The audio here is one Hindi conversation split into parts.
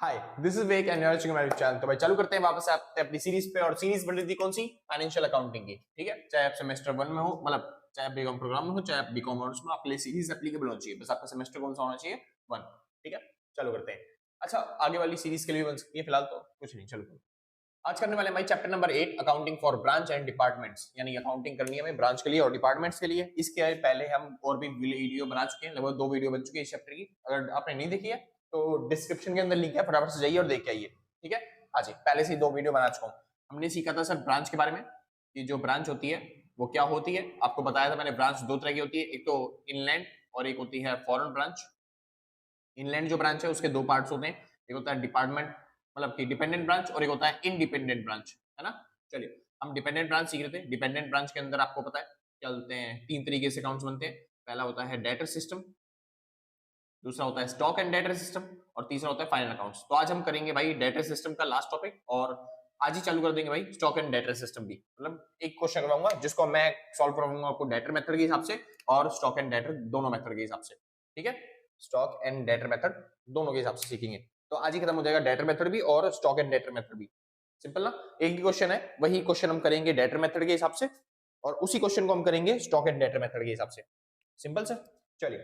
Hi, this is Wake and you are watching my channel. तो भाई चालू करते हैं वापस से अपनी सीरीज पे। और सीरीज बन रही थी कौन सी? फाइनेंशियल अकाउंटिंग की। ठीक है, चाहे आप सेमेस्टर 1 में हो, मतलब चाहे आप बीकॉम प्रोग्राम में हो, चाहे आप बीकॉम ऑनर्स में, आपके लिए सीरीज एप्लीकेबल होनी चाहिए। बस आपका सेमेस्टर कौन सा होना चाहिए? 1। ठीक है, चलो करते हैं। अच्छा, आगे वाली सीरीज के लिए बन सकती है, फिलहाल तो कुछ नहीं। चलो आज करने वाले भाई chapter number 8 accounting for branch and departments, यानी अकाउंटिंग करनी है हमें ब्रांच के लिए और डिपार्टमेंट्स के लिए। इसके पहले हम और भी वीडियो बना चुके हैं, लगभग 2 वीडियो बन चुकी है इस चैप्टर की। अगर आपने नहीं देखी है तो डिस्क्रिप्शन के अंदर लिंक है, फटाफट से जाइए और देख के आइए। ठीक है, हाँ जी, पहले से 2 वीडियो बना चुका हूँ। हमने सीखा था सर ब्रांच के बारे में कि जो ब्रांच होती है वो क्या होती है। आपको बताया था मैंने, ब्रांच 2 तरह की होती है, एक तो इनलैंड और एक होती है फॉरेन ब्रांच। इनलैंड जो ब्रांच है उसके 2 पार्ट्स होते हैं, एक होता है डिपार्टमेंट मतलब कि डिपेंडेंट ब्रांच, और एक होता है इंडिपेंडेंट ब्रांच, है ना। चलिए, हम डिपेंडेंट ब्रांच सीख रहे थे। डिपेंडेंट ब्रांच के अंदर आपको पता है क्या बोलते हैं, 3 तरीके से अकाउंट्स बनते हैं। पहला होता है डेटर सिस्टम, दूसरा होता है स्टॉक एंड डेटर सिस्टम, और तीसरा होता है फाइनल अकाउंट्स। तो आज हम करेंगे भाई डेटर सिस्टम का लास्ट टॉपिक, और आज ही चालू कर देंगे भाई स्टॉक एंड डेटर सिस्टम भी। मतलब एक क्वेश्चन करवाऊंगा जिसको मैं सॉल्व करवाऊंगा आपको डेटर मेथड के हिसाब से और स्टॉक एंड डेटर दोनों मेथड के हिसाब से। ठीक है, स्टॉक एंड डेटर मेथड दोनों के हिसाब से सीखेंगे। तो आज ही खत्म हो जाएगा डेटर मेथड भी और स्टॉक एंड डेटर मेथड भी। सिंपल ना, एक ही क्वेश्चन है, वही क्वेश्चन हम करेंगे डेटर मेथड के हिसाब से और उसी क्वेश्चन को हम करेंगे स्टॉक एंड डेटर मेथड के हिसाब से। Simple sir. चलिए,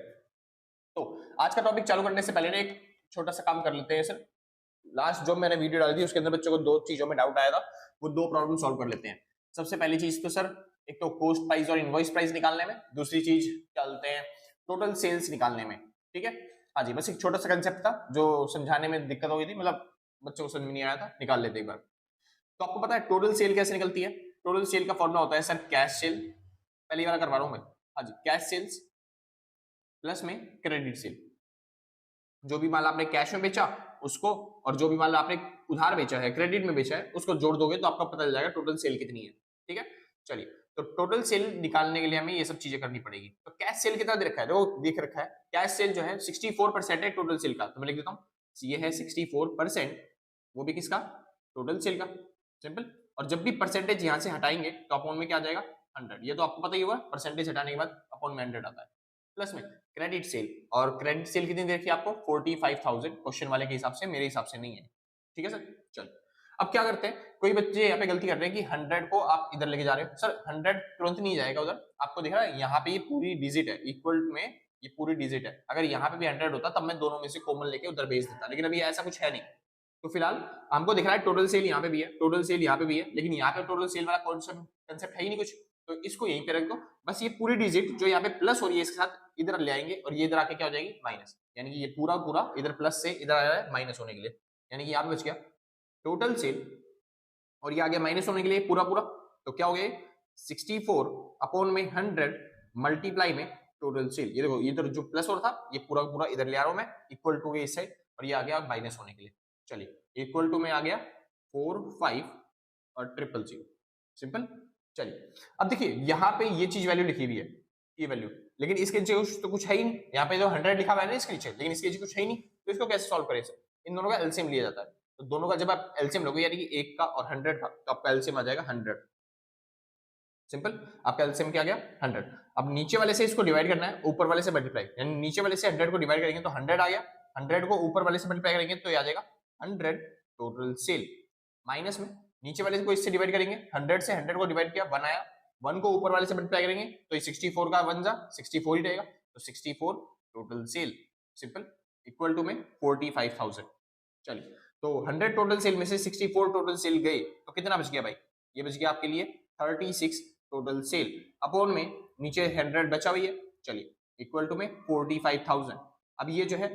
तो आज का टॉपिक चालू करने से पहले एक छोटा सा काम कर लेते हैं सर। लास्ट जो मैंने वीडियो डाली थी उसके अंदर बच्चों को 2 चीजों में डाउट आया था, वो 2 प्रॉब्लम सॉल्व कर लेते हैं। सबसे पहली चीज तो सर, एक तो कॉस्ट प्राइस और इनवॉइस प्राइस निकालने में, दूसरी चीज क्या बोलते हैं, टोटल सेल्स निकालने में। ठीक है, हाँ जी, बस एक छोटा सा कंसेप्ट था जो समझाने में दिक्कत हो गई थी, मतलब बच्चों को समझ में नहीं आया था, निकाल लेते एक बार। तो आपको पता है टोटल सेल कैसे निकलती है? टोटल सेल का फॉर्मूला होता है सर कैश सेल। पहली बार करवा रहा हूं मैं। हाँ जी, कैश सेल्स प्लस में क्रेडिट सेल। जो भी माल आपने कैश में बेचा उसको, और जो भी माल आपने उधार बेचा है, क्रेडिट में बेचा है, उसको जोड़ दोगे तो आपको पता चल जाएगा टोटल सेल कितनी है। ठीक है, चलिए, तो टोटल सेल निकालने के लिए हमें ये सब चीजें करनी पड़ेगी। तो कैश सेल कितना दे रखा है, जो देख रखा है कैश सेल जो है 64% है टोटल सेल का। तो मैं लिख देता हूँ, ये है 64%, वो भी किसका? टोटल सेल का। सिंपल। और जब भी परसेंटेज यहां से हटाएंगे तो अपॉन में क्या आ जाएगा? 100। ये तो आपको पता ही होगा, परसेंटेज हटाने के बाद अपॉन में 100 आता है। प्लस में क्रेडिट सेल, और क्रेडिट सेल कितनी देखी आपको? 45,000। क्वेश्चन वाले के हिसाब से, मेरे हिसाब से नहीं है। ठीक है सर, चलो अब क्या करते हैं, कोई बच्चे यहाँ पे गलती कर रहे हैं कि 100 को आप इधर लेके जा रहे हो। सर 100 तुरंत नहीं जाएगा उधर, आपको दिख रहा है यहाँ पे ये पूरी डिजिट है, इक्वल में ये पूरी डिजिट है। अगर यहाँ पे भी 100 होता तब मैं दोनों में से कॉमन लेके उधर भेज देता, लेकिन अभी ऐसा कुछ है नहीं। तो फिलहाल हमको दिख रहा है टोटल सेल यहाँ पे भी है, टोटल सेल यहाँ पे भी है, लेकिन यहाँ पे टोटल सेल वाला कंसेप्ट है ही नहीं कुछ। तो इसको यहीं पे रख दो। बस ये पूरी डिजिट जो यहाँ पे प्लस हो रही है इसके साथ इधर ले आएंगे, और ये इधर आके क्या हो जाएगी? माइनस। यानी कि ये पूरा पूरा इधर प्लस से इधर आ रहा है माइनस होने के लिए, यानी कि यहाँ पे बच गया टोटल सेल, और ये आ गया माइनस होने के लिए पूरा पूरा। तो क्या हो गया? 64 अपॉन में 100 मल्टीप्लाई में टोटल सेल। ये देखो, इधर जो प्लस हो रहा था ये पूरा पूरा इधर ले आ रहा हूं मैं, इक्वल टू के इस साइड, और ये आ गया माइनस होने के लिए। चलिए, इक्वल टू में आ गया 4 5 और 000। सिंपल। चलिए, अब देखिए यहाँ पे ये चीज वैल्यू लिखी हुई है, ये वैल्यू, लेकिन इसके नीचे तो कुछ है ही नहीं। यहाँ पे जो 100 लिखा हुआ है ना इसके नीचे, लेकिन इसके नीचे कुछ है ही नहीं। तो इसको कैसे सॉल्व करें सर? इन दोनों का एलसीएम लिया जाता है। तो दोनों का जब आप एलसीएम लोगे, यानी कि 1 का और 100 का, तो आपका एलसीएम आ जाएगा 100। सिंपल। आपका एलसीएम क्या गया? 100। अब नीचे वाले से इसको डिवाइड करना है, ऊपर वाले से मल्टीप्लाई, यानी नीचे वाले से 100 को डिवाइड करेंगे तो 100 आ गया, 100 को ऊपर वाले से मल्टीप्लाई करेंगे तो ये आ जाएगा 100 टोटल सेल। माइनस में नीचे वाले को इससे डिवाइड करेंगे, 100 से 100 को डिवाइड किया, 1 आया, 1 को ऊपर वाले से मल्टीप्लाई करेंगे तो ये 64 का 1 जा 64 ही रहेगा, तो 64 total cell. Simple. Equal to में 45,000। चलिए, तो 100 टोटल सेल में से 64 टोटल सेल गए तो कितना बच गया भाई? ये बच गया आपके लिए 36 टोटल सेल, अपॉन में नीचे 100 बचा हुई है। चलिए, इक्वल टू में 45,000। अब ये जो है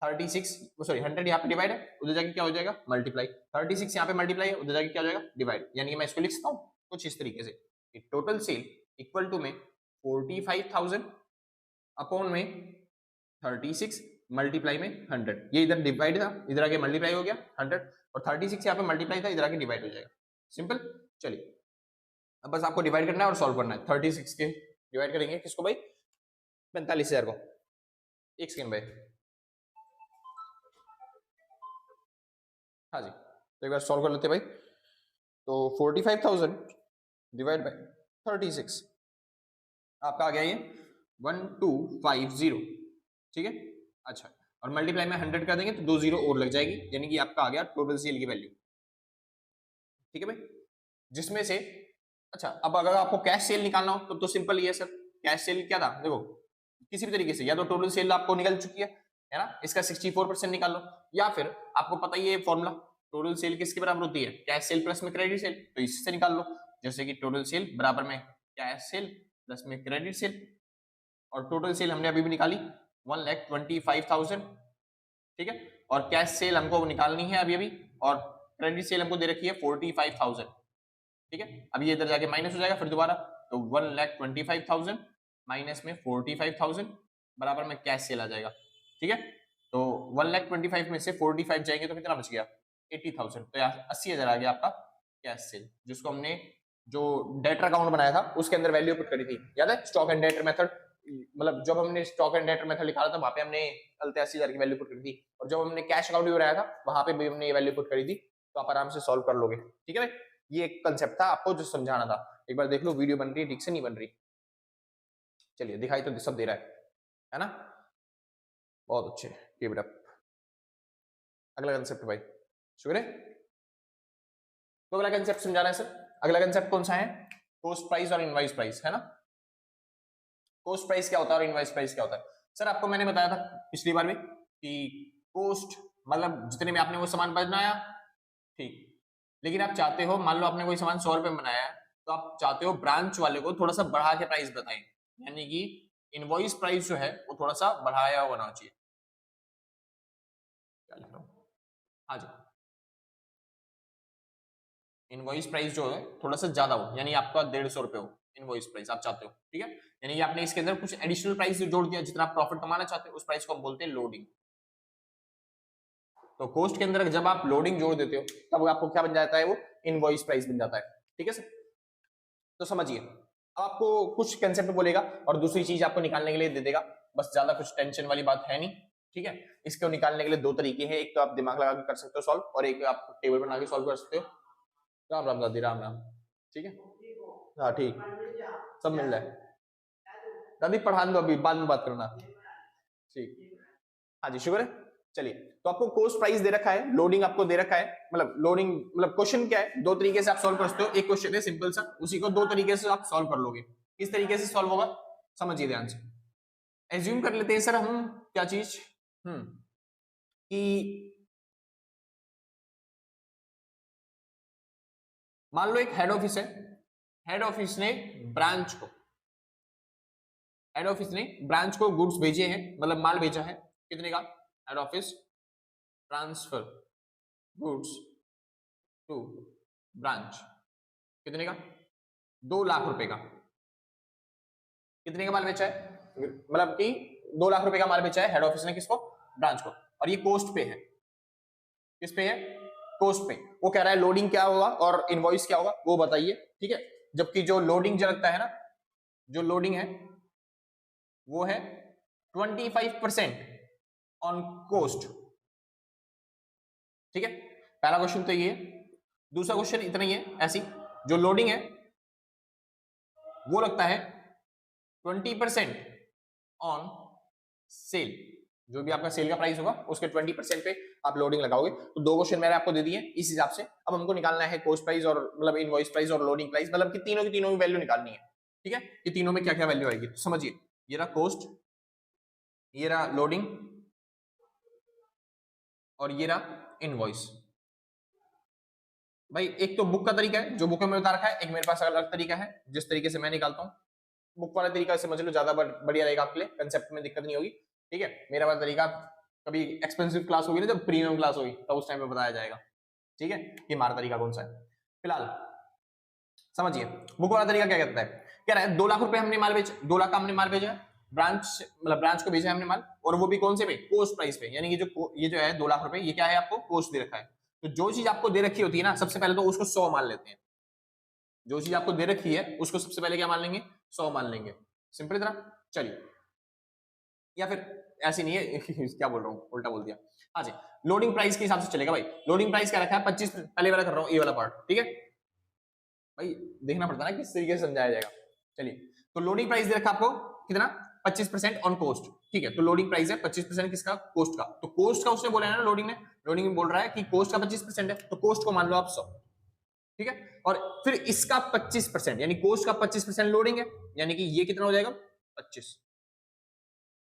36 सॉरी 100 यहाँ पे डिवाइड है, उधर जाके क्या हो जाएगा? मल्टीप्लाई। 36 यहाँ पे मल्टीप्लाई है, उधर जाके क्या हो जाएगा? डिवाइड। यानी मैं इसको लिख सकता हूँ कुछ इस तरीके से, टोटल सेल इक्वल टू में 45,000 अपॉन में 36 मल्टीप्लाई में 100। ये इधर डिवाइड था, इधर आके मल्टीप्लाई हो गया 100, और 36 यहाँ पे मल्टीप्लाई था, इधर आके डिवाइड हो जाएगा। सिंपल। चलिए, अब बस आपको डिवाइड करना है और सॉल्व करना है। 36 के डिवाइड करेंगे किसको भाई? 45,000 को। एक सेकेंड भाई। हाँ जी, तो एक बार सॉल्व कर लेते भाई। तो 45,000 डिवाइड बाय 36 आपका आ गया ये 1250। ठीक है, अच्छा और मल्टीप्लाई में 100 कर देंगे तो 2 जीरो और लग जाएगी, यानी कि आपका आ गया टोटल सेल की वैल्यू। ठीक है भाई, जिसमें से अच्छा अब अगर आपको कैश सेल निकालना हो तो सिंपल ही है सर। कैश सेल क्या था, देखो किसी भी तरीके से, या तो टोटल सेल आपको निकल चुकी है ना, इसका 64% निकाल लो, या फिर आपको पता ही है फॉर्मूला, टोटल सेल किसके बराबर होती है, कैश सेल प्लस में क्रेडिट सेल, तो इससे निकाल लो। जैसे कि टोटल सेल बराबर में कैश सेल प्लस में क्रेडिट सेल, और टोटल सेल हमने अभी भी निकाली 1,25,000, ठीक है, और कैश सेल हमको निकालनी है अभी अभी, और क्रेडिट सेल हमको दे रखी है 45,000, ठीक है। अभी ये इधर जाके माइनस हो जाएगा फिर दोबारा, तो 1,25,000 माइनस में 45,000 बराबर में कैश सेल आ जाएगा, ठीक है। तो 1,25,000 में से 45 जाएंगे तो कितना बच गया, 80,000, तो 80,000 आ गया आपका कैश सेल, जिसको हमने जो डेटर अकाउंट बनाया था उसके अंदर वैल्यू पुट करी थी, याद है, स्टॉक एंड डेटर मेथड, मतलब जब हमने स्टॉक एंड डेटर मेथड निकाला था वहां पे हमने 80,000 की वैल्यू पुट करी थी, और जब हमने कैश अकाउंट भी बनाया था वहां पे भी हमने ये वैल्यू पुट करी थी, तो आप आराम से सॉल्व कर लोगे, ठीक है भाई। ये एक कंसेप्ट था आपको जो समझाना था, एक बार देख लो वीडियो बन रही है ठीक से नहीं बन रही, चलिए दिखाई तो सब दे रहा है ना, बहुत अच्छे, कीप इट अप। अगला कंसेप्ट भाई, शुक्र है, तो अगला कंसेप्ट समझाना है सर। अगला कंसेप्ट कौन सा है, कॉस्ट प्राइस और इनवॉइस प्राइस, है ना। कॉस्ट प्राइस क्या होता है और इनवॉइस प्राइस क्या होता है, सर आपको मैंने बताया था पिछली बार में कि कॉस्ट मतलब जितने में आपने वो सामान बनाया, ठीक, लेकिन आप चाहते हो, मान लो आपने कोई सामान 100 रुपए में बनाया है, तो आप चाहते हो ब्रांच वाले को थोड़ा सा बढ़ा के प्राइस बताएं, यानी कि इनवॉइस प्राइस जो है वो थोड़ा सा बढ़ाया होना चाहिए। क्या लिख रहा हूं, हाँ जी, इनवॉइस प्राइस जो है थोड़ा सा ज्यादा हो, यानी आपका 150 रुपए हो इनवॉइस प्राइस आप चाहते हो, ठीक है, यानी कि आपने इसके अंदर कुछ एडिशनल प्राइस जोड़ दिया, जितना आप प्रॉफिट कमाना चाहते हो उस प्राइस को हम बोलते हैं लोडिंग। तो कॉस्ट के अंदर जब आप लोडिंग जोड़ देते हो तब आपको क्या बन जाता है, वो इनवॉइस प्राइस बन जाता है, ठीक है सर। तो समझिए, आपको कुछ कंसेप्ट बोलेगा और दूसरी चीज आपको निकालने के लिए दे देगा, बस ज्यादा कुछ टेंशन वाली बात है नहीं, ठीक है। इसको निकालने के लिए दो तरीके हैं, एक तो आप दिमाग लगा के कर सकते हो सॉल्व, और एक आप टेबल बना के सॉल्व कर सकते हो। राम राम दादी, राम राम, ठीक है, हाँ ठीक, सब मिल रहा है दादी, पढ़ा दो अभी बाद में बात करना, ठीक, हाँ जी शुक्र है। चलिए, तो आपको कॉस्ट प्राइस दे रखा है, लोडिंग आपको दे रखा है, मतलब लोडिंग मतलब क्वेश्चन क्या है, दो तरीके से आप सॉल्व कर सकते हो, एक क्वेश्चन है सिंपल सा, उसी को दो तरीके से आप सॉल्व कर लोगे। किस तरीके से सॉल्व होगा समझिए ध्यान से। एज्यूम कर लेते हैं सर हम क्या चीज, कि मान लो एक हेड ऑफिस है, हेड ऑफिस ने ब्रांच को, हेड ऑफिस ने ब्रांच को गुड्स भेजे हैं, मतलब माल भेजा है, कितने का, head office transfer goods to branch, कितने का, 2 लाख रुपए का, कितने का माल बेचा है, मतलब कि 2 लाख रुपए का माल बेचा है हेड ऑफिस ने किसको, ब्रांच को, और ये कॉस्ट पे है, किस पे है, कॉस्ट पे। वो कह रहा है लोडिंग क्या होगा और इनवॉइस क्या होगा वो बताइए, ठीक है। जबकि जो लोडिंग जो लगता है ना, जो लोडिंग है वो है 25% ऑन कॉस्ट, ठीक है। पहला क्वेश्चन तो ये है, दूसरा क्वेश्चन इतना ही है, ऐसी जो लोडिंग है वो लगता है 20% ऑन सेल, जो भी आपका सेल का प्राइस होगा उसके 20% पे आप लोडिंग लगाओगे। तो दो क्वेश्चन मैंने आपको दे दिए इस हिसाब से, अब हमको निकालना है कॉस्ट प्राइस और मतलब इनवॉइस प्राइस और लोडिंग प्राइस, मतलब कि तीनों की तीनों की वैल्यू निकालनी है, ठीक है, कि तीनों में क्या क्या वैल्यू आएगी। तो समझिए, ये रहा कॉस्ट, ये रहा लोडिंग, और ये रहा इनवॉइस। भाई एक तो बुक का तरीका है जो बुक में बता रखा है, एक मेरे पास अलग तरीका है जिस तरीके से मैं निकालता हूँ। बुक वाला तरीका समझ लो, ज्यादा बढ़िया रहेगा आपके लिए, कंसेप्ट में दिक्कत नहीं होगी, ठीक है। मेरा वाला तरीका कभी एक्सपेंसिव क्लास होगी ना, जब प्रीमियम क्लास होगी तब उस टाइम पे बताया जाएगा, ठीक है, कि हमारा तरीका कौन सा है। फिलहाल समझिए, बुक वाला तरीका क्या कहता है, कह रहा है 2 लाख रुपए हमने माल बेचा, 2 लाख का हमने माल भेजा, ब्रांच मतलब ब्रांच को भेजा हमने माल, और वो भी कौन से पे, कॉस्ट प्राइस पे, यानी कि जो ये जो है 2 लाख रुपए, ये क्या है, आपको कॉस्ट दे रखा है। तो जो चीज आपको दे रखी होती है ना, सबसे पहले तो उसको 100 मान लेते हैं, जो चीज आपको दे रखी है उसको सबसे पहले क्या मान लेंगे, 100 मान लेंगे, सिंपल इतना। चलिए, या फिर ऐसी नहीं है क्या बोल रहा हूँ, उल्टा बोल दिया। हाँ जी, लोडिंग प्राइस के हिसाब से चलेगा भाई। लोडिंग प्राइस क्या रखा है, 25, पहले वाला कर रहा हूँ, ये वाला पार्ट, ठीक है भाई, देखना पड़ता है ना किस तरीके से समझाया जाएगा। चलिए, तो लोडिंग प्राइस दे रखा आपको कितना, 25% ऑन कोस्ट, ठीक है। तो लोडिंग प्राइस है 25% किसका, कोस्ट का। तो कोस्ट का उसने बोला है ना लोडिंग ने, लोडिंग में बोल रहा है कि कोस्ट का 25% है, तो कोस्ट को मान लो आप 100, ठीक है। और फिर इसका 25% यानी कोस्ट का 25% लोडिंग है, यानी कि ये कितना हो जाएगा 25,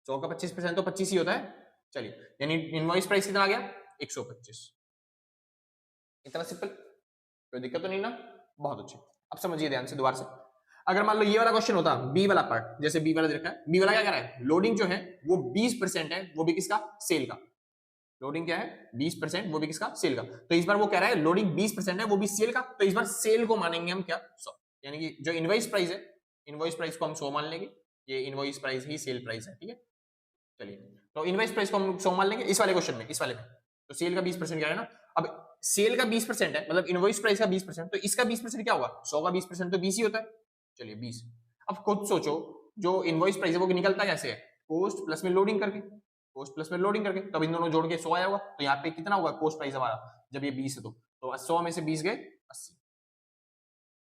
100 का 25% तो 25 ही होता है। चलिए, यानी इनवॉइस प्राइस कितना आ गया 125। इतना सिंपल, कोई दिक्कत तो नहीं ना, बहुत अच्छे। अब समझिए ध्यान से दोबारा से, अगर मान लो ये वाला क्वेश्चन होता बी वाला पार्ट, जैसे बी वाला देखा है, बी वाला क्या कह रहा है, लोडिंग जो है वो 20% है, वो भी किसका, सेल का। लोडिंग क्या है 20%, वो भी किसका, सेल का। तो इस बार वो कह रहा है लोडिंग 20% है, वो भी सेल का, तो इस बार सेल को मानेंगे हम क्या 100, यानी कि जो इनवॉइस प्राइस है, इनवॉइस प्राइस को हम 100 मान लेंगे, ये इनवॉइस प्राइस ही सेल प्राइस है, ठीक है। चलिए, तो इनवॉइस प्राइस को हम 100 मान लेंगे इस वाले क्वेश्चन में, इस वाले में। तो सेल का 20% क्या है ना, अब सेल का 20% है, मतलब इनवॉइस प्राइस का 20%, तो इसका 20% क्या होगा, 100 का 20% तो 20 ही होता है। चलिए 20। अब खुद सोचो, जो इनवॉइस प्राइस है वो निकलता कैसे है, कोस्ट प्लस में लोडिंग करके, कोस्ट प्लस में लोडिंग करके, तब इन दोनों जोड़ के 100 आया होगा। तो यहाँ पे कितना होगा कोस्ट प्राइस हमारा, जब ये 20 है तो 100 में से 20 गए 80।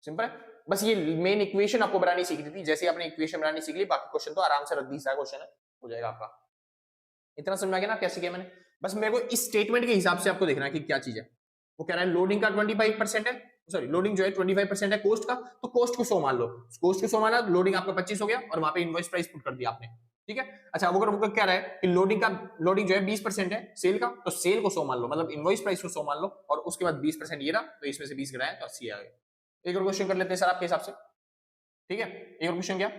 सिंपल है, बस ये मेन इक्वेशन आपको बनानी सीखनी थी। जैसे आपने इक्वेशन बनानी सीख ली, बाकी क्वेश्चन तो आराम से रख दी, सारा क्वेश्चन है हो जाएगा आपका। इतना समझ में आ गया ना कैसे किया मैंने, बस मेरे को इस स्टेटमेंट के हिसाब से आपको देखना है कि क्या चीज है। वो कह रहा है लोडिंग का 25% है, सॉरी लोडिंग जो है 25% है कोस्ट का, तो कोस्ट को 100 मान लो, कोस्ट को 100 माना, लोडिंग आपका 25 हो गया, और वहां पे इनवॉइस प्राइस पुट कर दिया आपने, ठीक है। अच्छा, वो अगर क्या रहा है कि लोडिंग जो है 20% है सेल का, तो सेल को 100 मान लो, मतलब इनवॉइस प्राइस को 100 मान लो, और उसके बाद 20% ये रहा, तो इसमें से 20 गिराया तो 80 आ गया। एक और क्वेश्चन कर लेते हैं सर आपके हिसाब से, ठीक है। एक और क्वेश्चन क्या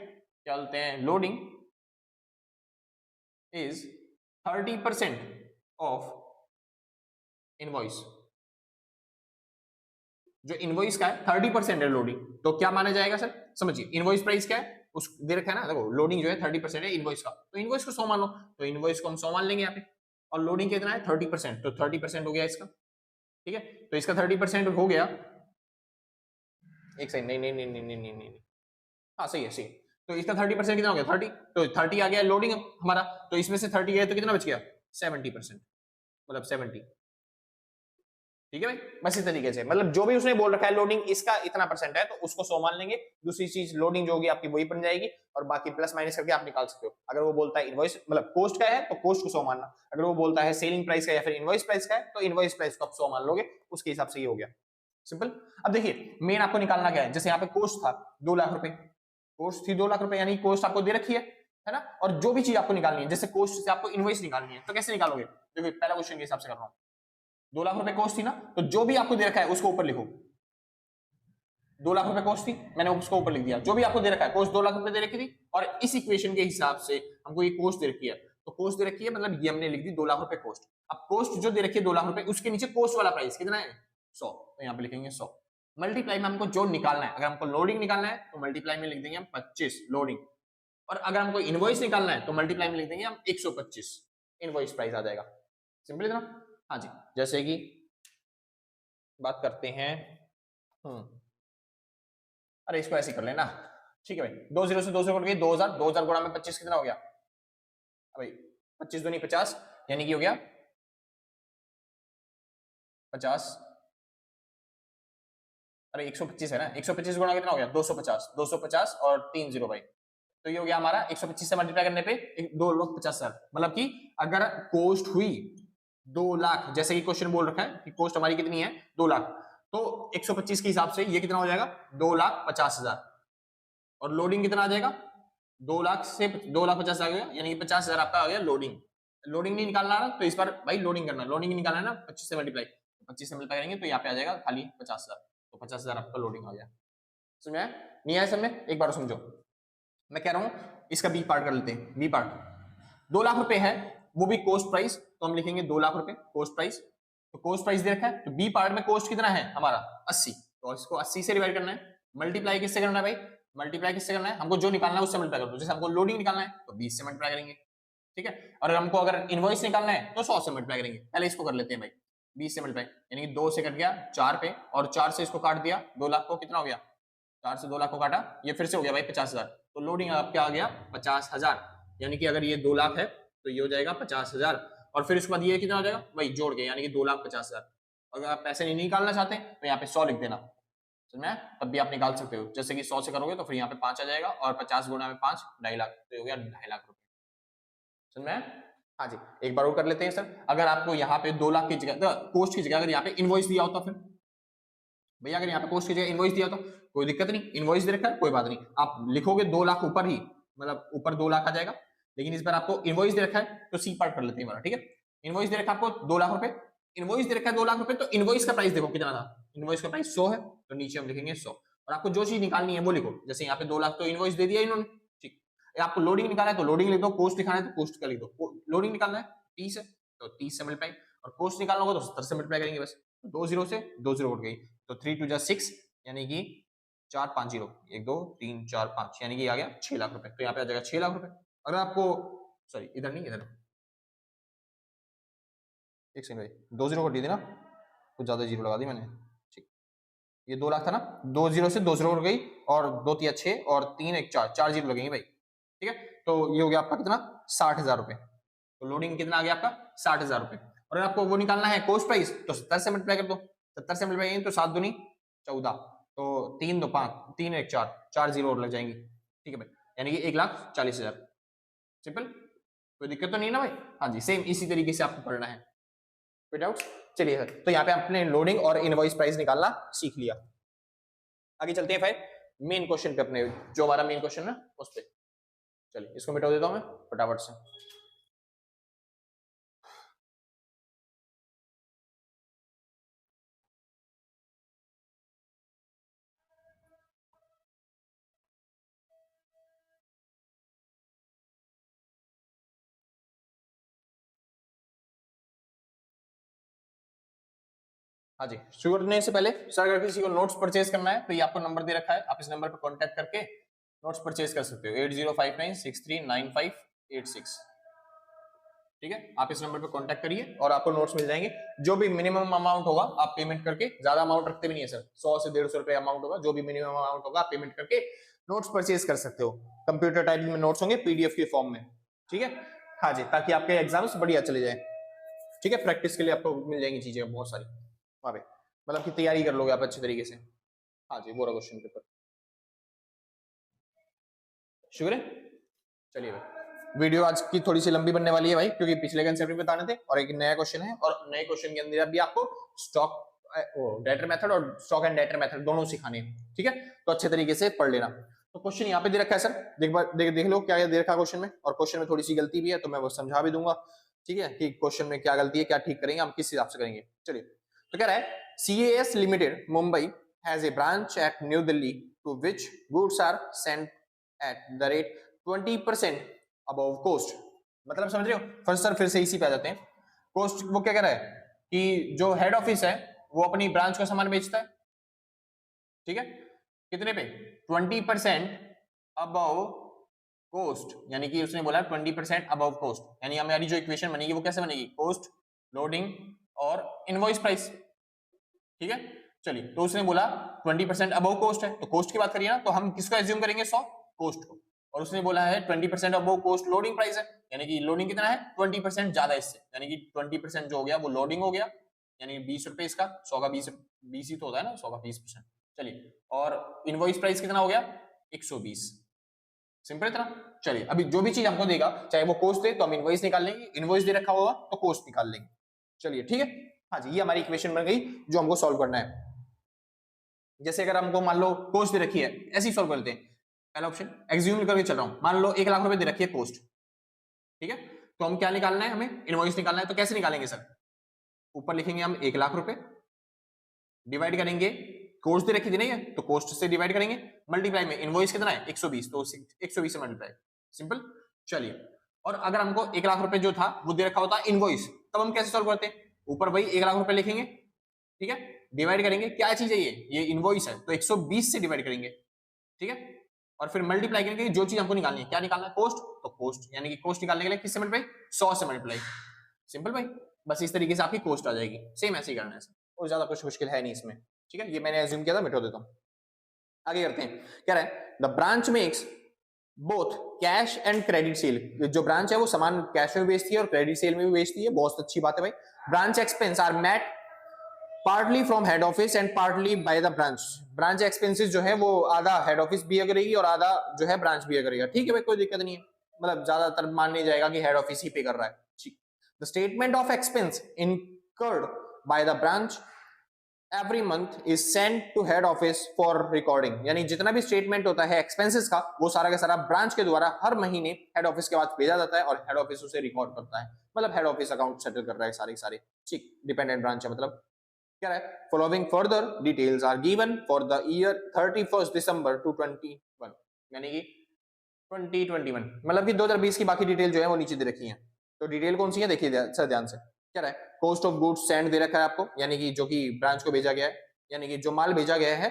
बोलते हैं, लोडिंग इज 30% ऑफ इनवॉइस, जो इनवॉइस का है 30% है लोडिंग, तो क्या माना जाएगा सर, समझिए इनवॉइस प्राइस क्या है, उस दे रखा है ना, देखो लोडिंग जो है 30% है इनवॉइस का, तो इनवॉइस को 100 मान लो, तो इनवॉइस को हम 100 मान लेंगे यहाँ पे, और लोडिंग कितना है 30%, तो 30% हो गया इसका, ठीक है। तो इसका 30% हो गया, एक सेकंड, नहीं नहीं नहीं नहीं नहीं नहीं नहीं, हाँ सही है सही। तो इसका 30% कितना हो गया 30, तो 30 आ गया लोडिंग हमारा, तो इसमें से 30 गया तो कितना बच गया 70%, मतलब 70, ठीक है भाई। बस इस तरीके से, मतलब जो भी उसने बोल रखा है लोडिंग इसका इतना % है, तो उसको 100 मान लेंगे। दूसरी चीज लोडिंग जो होगी आपकी वही बन जाएगी, और बाकी प्लस माइनस करके आप निकाल सकते हो। अगर वो बोलता है इनवॉइस मतलब कोस्ट का है तो कोस्ट को 100 मानना, अगर वो बोलता है सेलिंग प्राइस का या फिर इनवॉइस प्राइस का है तो इनवॉइस प्राइस को आप 100 मान लोगे, उसके हिसाब से ये हो गया सिंपल। अब देखिए मेन आपको निकालना क्या है, जैसे यहाँ पे कोस्ट था 2 लाख रुपए, कोस्ट थी 2 लाख रुपए, यानी कोस्ट आपको दे रखी है ना, और जो भी चीज आपको निकालनी है, जैसे कोस्ट से आपको इनवॉइस निकालनी है, तो कैसे निकालोगे, देखो पहला क्वेश्चन के हिसाब से कर रहा हूँ, 2 लाख रुपए कॉस्ट थी ना, तो जो भी आपको दे रखा है उसको ऊपर लिखो, 2 लाख रुपए कॉस्ट थी, मैंने उसको ऊपर लिख दिया, जो भी आपको दे रखा है, कॉस्ट 2 लाख रुपए दे रखी थी, और इस इक्वेशन के हिसाब से हमको ये कॉस्ट दे रखी है, तो कॉस्ट दे रखी है मतलब ये हमने लिख दी 2 लाख रुपए कॉस्ट। अब कॉस्ट जो दे रखी है 2 लाख रुपए, उसके नीचे कॉस्ट वाला प्राइस कितना है 100, तो यहाँ पे लिखेंगे 100, मल्टीप्लाई में हमको जो निकालना है, अगर हमको लोडिंग निकालना है तो मल्टीप्लाई में लिख देंगे हम 25 लोडिंग, और अगर हमको इनवॉइस निकालना है तो मल्टीप्लाई में लिख देंगे हम 125, इनवॉइस प्राइस आ जाएगा, सिंपल इतना। हाँ जी, जैसे कि बात करते हैं, अरे इसको ऐसे कर लेना, ठीक है भाई, 2 0 से 2 से कट गई 2000, 2000 गुणा में 25 कितना हो गया भाई, 25 दूनी 50, यानी कि हो गया 50, अरे 125 है ना, 125 गुणा कितना हो गया 250, 250 और 3 0 भाई, तो ये हो गया हमारा 125 से मल्टीप्लाई करने पे 2,50,000, मतलब कि अगर कोस्ट हुई 2 लाख, जैसे कि क्वेश्चन बोल रखा है कि कोस्ट हमारी कितनी है 2 लाख, तो 125 के हिसाब से ये कितना हो जाएगा 2,50,000, और लोडिंग कितना आ जाएगा 2 लाख से 2,50,000 आ गया, यानी कि 50,000 आपका आ गया लोडिंग। लोडिंग नहीं निकालना ना, तो इस बार भाई लोडिंग करना, लोडिंग निकालना है ना 25 से मल्टीप्लाई, 25 से मल्टीप्लाई करेंगे तो यहाँ पे आ जाएगा खाली 50,000, तो 50,000 आपका लोडिंग आ गया। समझ में आया नहीं आया, समझ में एक बार समझो, मैं कह रहा हूँ इसका बी पार्ट कर लेते हैं। बी पार्ट 2 लाख रुपए है, वो भी कोस्ट प्राइस, तो हम लिखेंगे 2 लाख रुपए कोस्ट प्राइस, तो कोस्ट प्राइस दे रखा है, तो बी पार्ट में कोस्ट कितना है हमारा 80, तो इसको 80 से डिवाइड करना है, मल्टीप्लाई किससे करना है भाई, मल्टीप्लाई किससे करना है, हमको जो निकालना है उससे मल्टीप्लाई कर दो, जैसे हमको लोडिंग निकालना है तो 20 से मल्टीप्लाई करेंगे, ठीक है, और हमको अगर इनवॉइस निकालना है तो 100 से मल्टीप्लाई करेंगे। पहले इसको कर लेते हैं भाई, 20 से मल्टीप्लाई, यानी कि 2 से कट गया 4 पे, और 4 से इसको काट दिया 2 लाख को, कितना हो गया 4 से 2 लाख को काटा, ये फिर से हो गया भाई 50,000, तो लोडिंग आपका आ गया 50,000, यानी कि अगर ये 2 लाख है तो ये हो जाएगा 50,000, और फिर उसके बाद ये कितना हो जाएगा भाई जोड़ के, यानी कि 2,50,000। अगर आप पैसे नहीं निकालना चाहते तो यहाँ पे 100 लिख देना, समझ में? तब भी आप निकाल सकते हो, जैसे कि 100 से करोगे तो फिर यहाँ पे 5 आ जाएगा और 50 गुना में 5 2.5 लाख, तो हो गया 2.5 लाख रुपए। समझ में? हाँ जी, एक बार और कर लेते हैं सर। अगर आपको यहाँ पे 2 लाख की जगह कोस्ट की जगह अगर यहाँ पे इनवॉइस दिया होता, फिर भैया अगर यहाँ पे कोस्ट की जगह इनवॉइस दिया तो कोई दिक्कत नहीं, इनवॉइस दे रखा है कोई बात नहीं, आप लिखोगे 2 लाख ऊपर ही, मतलब ऊपर 2 लाख आ जाएगा, लेकिन इस बार आपको इनवॉइस दे रखा है तो सी पार्ट कर लेते हैं, ठीक है। इनवॉइस दे रखा है आपको 2 लाख रुपए, इनवॉइस दे रखा है 2 लाख रुपए, तो इनवॉइस का प्राइस देखो कितना था, इनवॉइस का प्राइस 100 है, तो नीचे हम लिखेंगे 100 और आपको जो चीज निकालनी है वो लिखो। जैसे यहाँ पे 2 लाख तो इनवॉइस दे दिया इन्होंने, ठीक। आपको लोडिंग निकालना है तो लोडिंग लिख दो, कोस्ट दिखाना है तो कोस्ट का लिख दो। लोडिंग निकालना है 30 है तो 30 से मल्टीप्लाई, और कोस्ट निकालना होगा तो 70 से मल्टीप्लाई करेंगे बस, 2 0 से 2 0 उठ गई, तो 3 2 6 यानी कि 4 5 0 1 2 3 4 5 यानी कि आ गया 6 लाख रुपए, तो यहाँ पे आ जाएगा 6 लाख रुपए। अगर आपको सॉरी इधर नहीं इधर, एक सेकंड भाई 2 0 कर दी थी ना, कुछ ज्यादा जीरो लगा दी मैंने, ठीक। ये 2 लाख था ना, 2 0 से 2 0 उठ गई और 2 3 6 और 3 1 4 4 जीरो लगेंगे भाई, ठीक है। तो ये हो गया आपका कितना 60,000 रुपए, तो लोडिंग कितना आ गया आपका 60,000 रुपए। और अगर आपको वो निकालना है कोस्ट प्राइस तो 70 से मल्टीप्लाई कर दो, 70 से मल्टीप्लाई तो 7 दूनी 14, तो 3 2 5 3 1 4 4 जीरो और लग जाएंगी, ठीक है भाई, यानी कि 1,40,000। सिंपल, कोई दिक्कत तो नहीं ना भाई? हाँ जी, सेम इसी तरीके से आपको पढ़ना है, कोई डाउट? चलिए सर, तो यहाँ पे आपने लोडिंग और इनवॉइस प्राइस निकालना सीख लिया। आगे चलते हैं फिर मेन क्वेश्चन पे, अपने जो हमारा मेन क्वेश्चन है उस पे। चलिए इसको मिटा देता हूं मैं फटाफट से। हाँ जी, शुरू करने से पहले सर अगर किसी को नोट्स परचेज करना है तो ये आपको नंबर दे रखा है, आप इस नंबर पर कांटेक्ट करके नोट्स परचेज कर सकते हो, 8059639586, ठीक है। आप इस नंबर पर कांटेक्ट करिए और आपको नोट्स मिल जाएंगे। जो भी मिनिमम अमाउंट होगा आप पेमेंट करके, ज्यादा अमाउंट रखते भी नहीं है सर, 100 से 150 रुपए अमाउंट होगा, जो भी मिनिमम अमाउंट होगा आप पेमेंट करके नोट्स परचेज कर सकते हो। कंप्यूटर टाइप में नोट्स होंगे पीडीएफ के फॉर्म में, ठीक है। हाँ जी, ताकि आपके एग्जाम्स बढ़िया चले जाए, ठीक है। प्रैक्टिस के लिए आपको मिल जाएंगी चीजें बहुत सारी वहां पे, मतलब कि तैयारी कर लोगे आप अच्छे तरीके से। हाँ जी, वो रहा क्वेश्चन पेपर, शुक्र है। चलिए भाई, वीडियो आज की थोड़ी सी लंबी बनने वाली है भाई, क्योंकि पिछले कंसेप्ट भी बताने थे और एक नया क्वेश्चन है, और नए क्वेश्चन के अंदर भी आपको स्टॉक डेटर मेथड और स्टॉक एंड डेटर मेथड दोनों सिखाने हैं, ठीक है। तो अच्छे तरीके से पढ़ लेना। तो क्वेश्चन यहाँ पे दे रखा है सर, देख लो क्या दे रखा है क्वेश्चन में, और क्वेश्चन में थोड़ी सी गलती भी है तो मैं वो समझा भी दूंगा, ठीक है, कि क्वेश्चन में क्या गलती है, क्या ठीक करेंगे, हम किस हिसाब से करेंगे। चलिए, तो कह रहा है CAS limited Mumbai has a branch at New Delhi to which goods are sent at the rate 20% above cost. मतलब समझ रहे हो? फर्स्ट सर फिर से इसी पे आ जाते हैं। कोस्ट वो क्या कह रहा है कि जो हेड ऑफिस है वो अपनी ब्रांच का सामान बेचता है, ठीक है, कितने पे 20% अबव कोस्ट, यानी कि उसने बोला 20% अबव कोस्ट, यानी हमारी जो इक्वेशन बनेगी वो कैसे बनेगी, कोस्ट, लोडिंग और इनवॉइस प्राइस, ठीक है। चलिए, तो उसने बोला 20% अबव कोस्ट है, तो कोस्ट की बात करिए ना, तो हम किसको एज्यूम करेंगे 100 कोस्ट को, और उसने बोला है 20% अबव कोस्ट लोडिंग प्राइस है, यानी कि लोडिंग कितना है 20% ज्यादा इससे, यानी कि 20% जो हो गया वो लोडिंग हो गया, यानी 20 रुपए इसका, 100 का 20 ही तो होता है ना, 100 का 20%। चलिए, और इनवॉइस प्राइस कितना हो गया 120, सिंपल इतना। चलिए, अभी जो भी चीज हमको देगा चाहे वो कोस्ट दे तो हम इनवॉइस निकाल लेंगे, इनवॉइस दे रखा होगा तो कोस्ट निकाल लेंगे। चलिए ठीक है, हाँ जी, ये हमारी इक्वेशन बन गई जो हमको सॉल्व करना है। जैसे अगर हमको मान लो कोस्ट दे रखी है, ऐसे ही सॉल्व करते हैं। पहला ऑप्शन एग्ज्यूम करके चल रहा हूं, मान लो 1 लाख रुपए दे रखी है कोस्ट, ठीक है, तो हम क्या निकालना है, हमें इनवॉइस निकालना है। तो कैसे निकालेंगे सर, ऊपर लिखेंगे हम 1 लाख रुपए, डिवाइड करेंगे, कोस्ट दे रखी थी नहीं है तो कोस्ट से डिवाइड करेंगे, मल्टीप्लाई में इनवॉइस कितना है 120, तो 120 से मल्टीप्लाई, सिंपल। चलिए, और अगर हमको 1 लाख रुपए जो था वो दे रखा होता इनवॉइस, तब हम कैसे सॉल्व करते हैं, ऊपर वही 1 लाख रुपए लिखेंगे, ठीक है, डिवाइड करेंगे, क्या चीज है ये इनवॉइस है तो 120 से डिवाइड करेंगे, ठीक है, और फिर मल्टीप्लाई करेंगे, जो चीज हमको निकालनी है, क्या निकालना है कोस्ट, तो कोस्ट, यानी कि कोस्ट निकालने के लिए किससे मल्टीप्लाई 100 से मल्टीप्लाई, सिंपल भाई। बस इस तरीके से आपकी कोस्ट आ जाएगी, सेम ऐसे ही करना है, और ज्यादा कुछ मुश्किल है नहीं इसमें, ठीक है। ये मैंने एज्यूम किया था, मिटा देता हूं। आगे करते हैं, कह रहा है the branch makes both cash and credit sale, जो ब्रांच है वो सामान कैश में बेचती है और क्रेडिट सेल में भी बेचती है, बहुत अच्छी बात है भाई। Branch expense are met partly from head office and partly by the branch. Branch expenses जो है वो आधा हेड ऑफिस भी करेगी और आधा जो है ब्रांच भी करेगा। ठीक है भाई, कोई दिक्कत नहीं है, मतलब ज्यादातर मान नहीं जाएगा कि हेड ऑफिस ही पे कर रहा है। ठीक, the statement of expense incurred by the branch every month is send to head office for recording. यानी जितना भी स्टेटमेंट होता है एक्सपेंसेस का, वो सारा का सारा ब्रांच के द्वारा हर महीने हेड ऑफिस के पास भेजा जाता है और हेड ऑफिस उसे रिकॉर्ड करता है। मतलब हेड ऑफिस अकाउंट सेटल कर रहा है सारे सारे। ठीक, डिपेंडेंट ब्रांच है मतलब क्या है। Following further details are given for the year 31 December 2021, यानी कि 2021, मतलब कि 2020 की बाकी डिटेल जो है वो नीचे दे रखी है। तो डिटेल कौन सी है देखिए सर ध्यान से, क्या है। कॉस्ट ऑफ गुड्स सेंड दे रखा है आपको, यानी कि जो कि ब्रांच को भेजा गया है, यानी कि जो माल भेजा गया है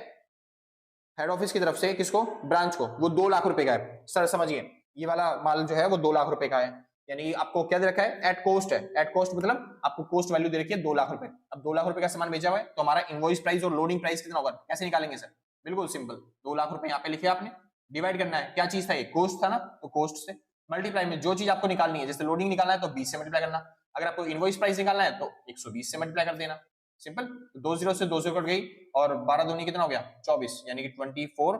हेड ऑफिस की तरफ से किसको, ब्रांच को, वो 2 लाख रुपए का है। सर समझिए, ये वाला माल जो है वो 2 लाख रुपए का है, यानी आपको क्या दे रखा है, एट कॉस्ट है। एट कॉस्ट मतलब आपको कॉस्ट वैल्यू दे रखी है 2 लाख रुपए। अब 2 लाख रुपए का सामान भेजा हुआ है तो हमारा इनवॉइस प्राइस और लोडिंग प्राइस कितना होगा, कैसे निकालेंगे सर। बिल्कुल सिंपल, 2 लाख रुपए यहाँ पे लिखे आपने, डिवाइड करना है, क्या चीज था ये, कॉस्ट था ना, तो कॉस्ट से मल्टीप्लाई में जो चीज आपको निकालनी है, जैसे लोडिंग निकालना है तो 20 से मल्टीप्लाई करना, अगर आपको इनवॉइस प्राइस निकालना है तो 120 से मल्टीप्लाई कर देना। सिंपल, 2 जीरो से 2 जीरो कट गई और 12 दूनी कितना हो गया 24, यानी कि 24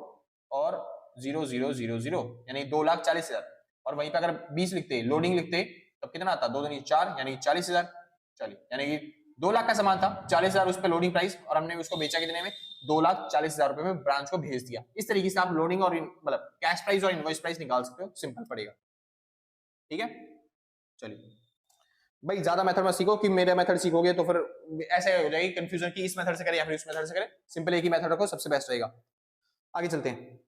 और 0000 यानी 2,40,000। और वहीं पे अगर 20 लिखते लोडिंग लिखते तब कितना आता, 2 दूनी 4 यानी 40,000। चलिए, यानी कि 2 लाख का सामान था, 40,000 उस पर लोडिंग प्राइस, और हमने उसको बेचा कितने में, 2,40,000 रुपए में ब्रांच को भेज दिया। इस तरीके से आप लोडिंग और मतलब कैश प्राइस और इनवॉइस प्राइस निकाल सकते हो, सिंपल पड़ेगा। ठीक है, चलिए भाई ज्यादा मेथड मत सीखो कि मेरे मेथड सीखोगे तो फिर ऐसे हो जाएगी कंफ्यूजन कि इस मेथड से करें या फिर इस मेथड से करें। सिंपल एक ही मेथड रखो, सबसे बेस्ट रहेगा। आगे चलते हैं,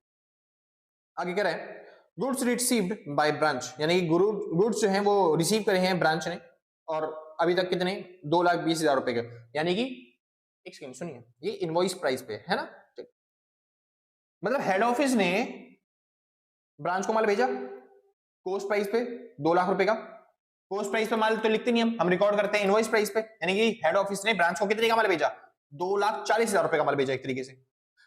आगे कह रहे हैं गुड्स रिसीव्ड बाय ब्रांच, यानी कि गुड्स जो हैं वो रिसीव करे हैं ब्रांच ने, और अभी तक कितने, 2,20,000 रुपए के, यानी कि एक सेकंड सुनिए, ये इनवॉइस प्राइस पे है ना। मतलब हेड ऑफिस ने ब्रांच को माल भेजा कॉस्ट प्राइस पे 2 लाख रुपए का, कॉस्ट प्राइस पे माल तो लिखते नहीं हम रिकॉर्ड करते हैं इनवॉइस प्राइस पे, यानी कि हेड ऑफिस ने ब्रांच को कितने का माल भेजा, 2,40,000 रुपए का माल भेजा एक तरीके से।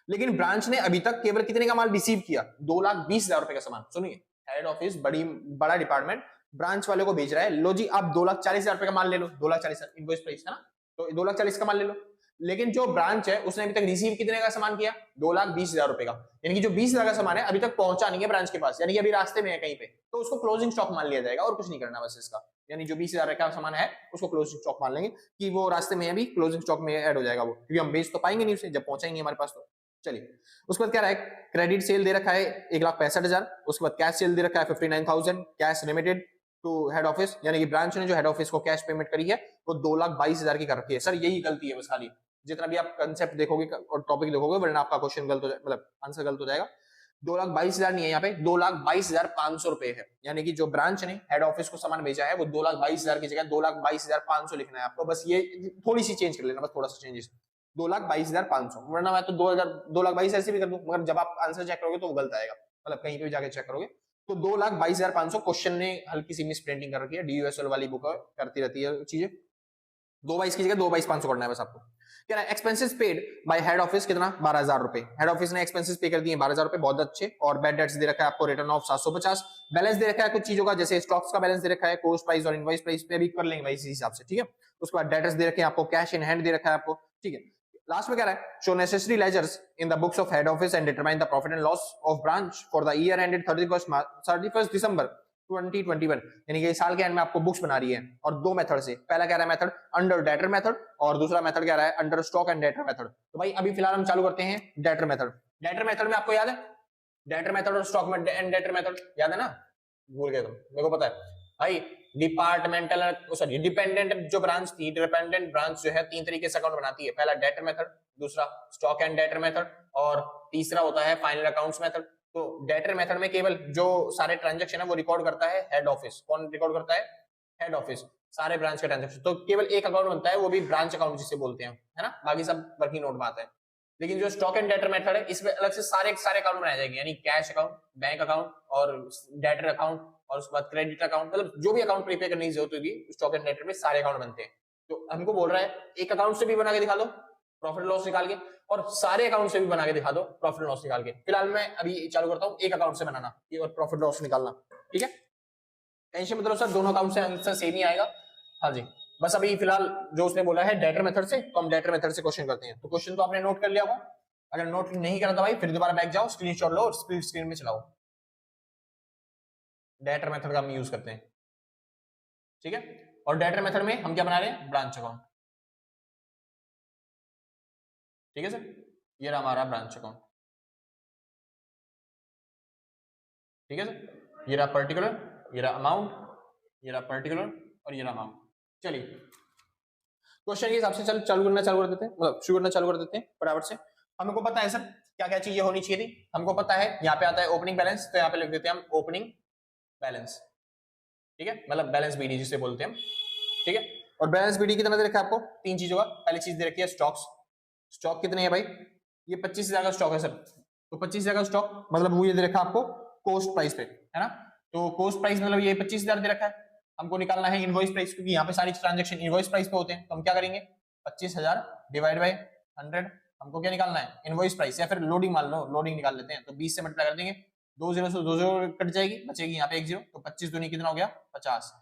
लेकिन ब्रांच ने अभी तक केवल कितने का माल रिसीव किया, 2,20,000 रुपए का सामान। सुनिए, हेड ऑफिस बड़ा डिपार्टमेंट ब्रांच वाले को भेज रहा है, लो जी आप 2,40,000 रुपए का माल ले लो, 2,40,000 इनवॉइस प्राइस है ना, तो 2,40,000 का माल ले लो। लेकिन जो ब्रांच है उसने अभी तक रिसीव कितने का सामान किया, 2,20,000 रुपए का, यानी कि जो 20,000 का सामान है अभी तक पहुंचा नहीं है ब्रांच के पास, यानी कि अभी रास्ते में है कहीं पे, तो उसको क्लोजिंग स्टॉक मान लिया जाएगा और कुछ नहीं करना बस इसका। यानी जो 20,000 का सामान है उसको क्लोजिंग स्टॉक मान लेंगे कि वो रास्ते में है, अभी क्लोजिंग स्टॉक में ऐड हो जाएगा वो, क्योंकि हम बेच तो पाएंगे नहीं उसे जब पहुंचा ही नहीं हमारे पास। तो चलिए, उसके बाद क्या रहा है, क्रेडिट सेल दे रखा है 1,65,000, उसके बाद कैश सेल दे रखा है 59,000, cash limited to head office, यानी कि ब्रांच ने जो हेड ऑफिस को कैश पेमेंट करी है वो 2,22,000 की कर रखी है। सर यही गलती है बस, खाली जितना भी आप कंसेप्ट देखोगे और टॉपिक देखोगे, वरना आपका क्वेश्चन गलत हो जाएगा, मतलब आंसर गलत हो जाएगा। 2,22,000 नहीं है यहाँ पे, 2,22,500 रुपए है, यानी कि जो ब्रांच ने हेड ऑफिस को सामान भेजा है वो 2,22,000 की जगह 2,22,500 लिखना है आपको, बस ये थोड़ी सी चेंज कर लेना, बस थोड़ा सा चेंजेस, 2,22,500, वरना मैं तो 2,22,000 ऐसे भी कर दूं, मगर जब आप आंसर चेक करोगे तो वो गलत आएगा, मतलब कहीं पे भी जाके चेक करोगे तो 2,22,500 क्वेश्चन ने हल्की सी मिस प्रिंटिंग कर रखी है, डीयूएसएल वाली बुक करती रहती है चीजें, 2,22 की जगह 2,22,500 करना है बस आपको। क्या ना, expenses paid by head office कितना, 12,000 रुपए, हेड ऑफिस ने एक्सपेंसेस पे कर दिए 12,000 रुपए, बहुत अच्छे। और बैड डेट्स दे रखा है आपको, रिटर्न ऑफ 750, बैलेंस दे रखा है कुछ चीजों का, जैसे स्टॉक्स का बैलेंस दे रखा है, कॉस्ट प्राइस और इनवॉइस प्राइस पे भी कर लेंगे भाई इसी हिसाब से, ठीक है। उसके बाद डेटर्स दे रखे हैं आपको, कैश इन हैंड दे रखा है आपको, ठीक है। लास्ट में क्या है, show necessary ledgers in the books of head office and determine the profit and loss of branch for the year ended 31 December 2021, यानी कि साल के एंड में आपको बुक्स बना रही है, और 2 मेथड से, पहला कह रहा है मेथड अंडर डेटर मेथड, और दूसरा मेथड कह रहा है under stock and debtor method. तो भाई अभी फिलहाल हम चालू करते हैं डेटर मेथड। डेटर मेथड में आपको याद है, डेटर मेथड और स्टॉक में एंड डेटर मेथड याद है ना, भूल गए तुम, मेरे को पता है भाई। डिपार्टमेंटल सॉरी डिपेंडेंट जो ब्रांच थी, डिपेंडेंट ब्रांच जो है 3 तरीके से अकाउंट बनाती है, पहला डेटर मेथड, दूसरा स्टॉक एंड डेटर मेथड, और तीसरा होता है फाइनल अकाउंट्स मेथड। तो डेटर मेथड में केवल जो सारे ट्रांजैक्शन है वो रिकॉर्ड करता है हेड ऑफिस। कौन रिकॉर्ड करता है, हेड ऑफिस, सारे ब्रांच के ट्रांजैक्शन, तो केवल एक अकाउंट बनता है, वो भी ब्रांच अकाउंट जिसे बोलते हैं, है ना, बाकी सब वर्किंग नोट में आता है। लेकिन जो स्टॉक एंड डेटर मेथड है इसमें अलग से सारे अकाउंट बनाए जाएंगे, यानी कैश अकाउंट, बैंक अकाउंट और डेटर अकाउंट, और उसके बाद क्रेडिट अकाउंट, मतलब जो भी अकाउंट प्रीपेयर करने की जरूरत होगी स्टॉक एंड डेटर में सारे अकाउंट बनते हैं। तो हमको बोल रहा है एक अकाउंट से भी बना के दिखा दो प्रॉफिट लॉस निकाल के, और सारे अकाउंट से भी बना के दिखा दो प्रॉफिट लॉस निकाल के। फिलहाल मैं अभी चालू करता हूँ एक अकाउंट से बनाना ये और प्रॉफिट लॉस निकालना, ठीक है। टेंशन मतलब सर दोनों अकाउंट से आंसर सेम ही आएगा, हाँ जी। बस अभी फिलहाल जो उसने बोला है डेटर मेथड से, तो हम डेटर मेथड से क्वेश्चन करते हैं। तो क्वेश्चन तो आपने नोट कर लिया होगा, अगर नोट नहीं करा था भाई फिर दोबारा बैक जाओ, स्क्रीनशॉट लो और स्प्लिट स्क्रीन में चलाओ। डेटर मेथड का हम यूज करते हैं, ठीक है। और डेटर मेथड में हम क्या बना रहे हैं, ब्रांच अकाउंट, ठीक है सर। ये रहा हमारा ब्रांच अकाउंट, ठीक है सर। ये रहा पर्टिकुलर, ये रहा अमाउंट, ये रहा पर्टिकुलर और ये रहा अमाउंट। चलिए क्वेश्चन के हिसाब से चल चालू कर देते हैं, मतलब शुरू करना चालू कर देते हैं फटाफट से। हमको पता है सर क्या क्या चीजें होनी चाहिए थी, हमको पता है यहाँ पे आता है ओपनिंग बैलेंस, तो यहाँ पे लिख देते हैं हम ओपनिंग बैलेंस, ठीक है, मतलब बैलेंस बीडी जिसे बोलते हैं हम, ठीक है। और बैलेंस बीडी कितना दे रखा है आपको, तीन चीजों का। पहली चीज दे रखी है स्टॉक्स, स्टॉक कितने हैं भाई, ये 25,000 का स्टॉक है सर, तो 25,000 का स्टॉक मतलब वो ये दे रखा है आपको कोस्ट प्राइस पे, है ना। तो कोस्ट प्राइस मतलब ये 25,000 दे रखा है, हमको निकालना है इनवॉइस प्राइस, क्योंकि यहाँ पे सारी ट्रांजेक्शन इनवॉइस प्राइस पे होते हैं। तो हम क्या करेंगे, 25,000 डिवाइड बाय 100, हमको क्या निकालना है, इनवॉइस प्राइस, या फिर लोडिंग मान लो, लोडिंग निकाल लेते हैं। तो 20 से मल्टीप्लाई कर देंगे, 2 जीरो से 2 जीरो कट जाएगी, बचेगी यहाँ पे 1 जीरो, तो 25 दूनी कितना हो गया 50,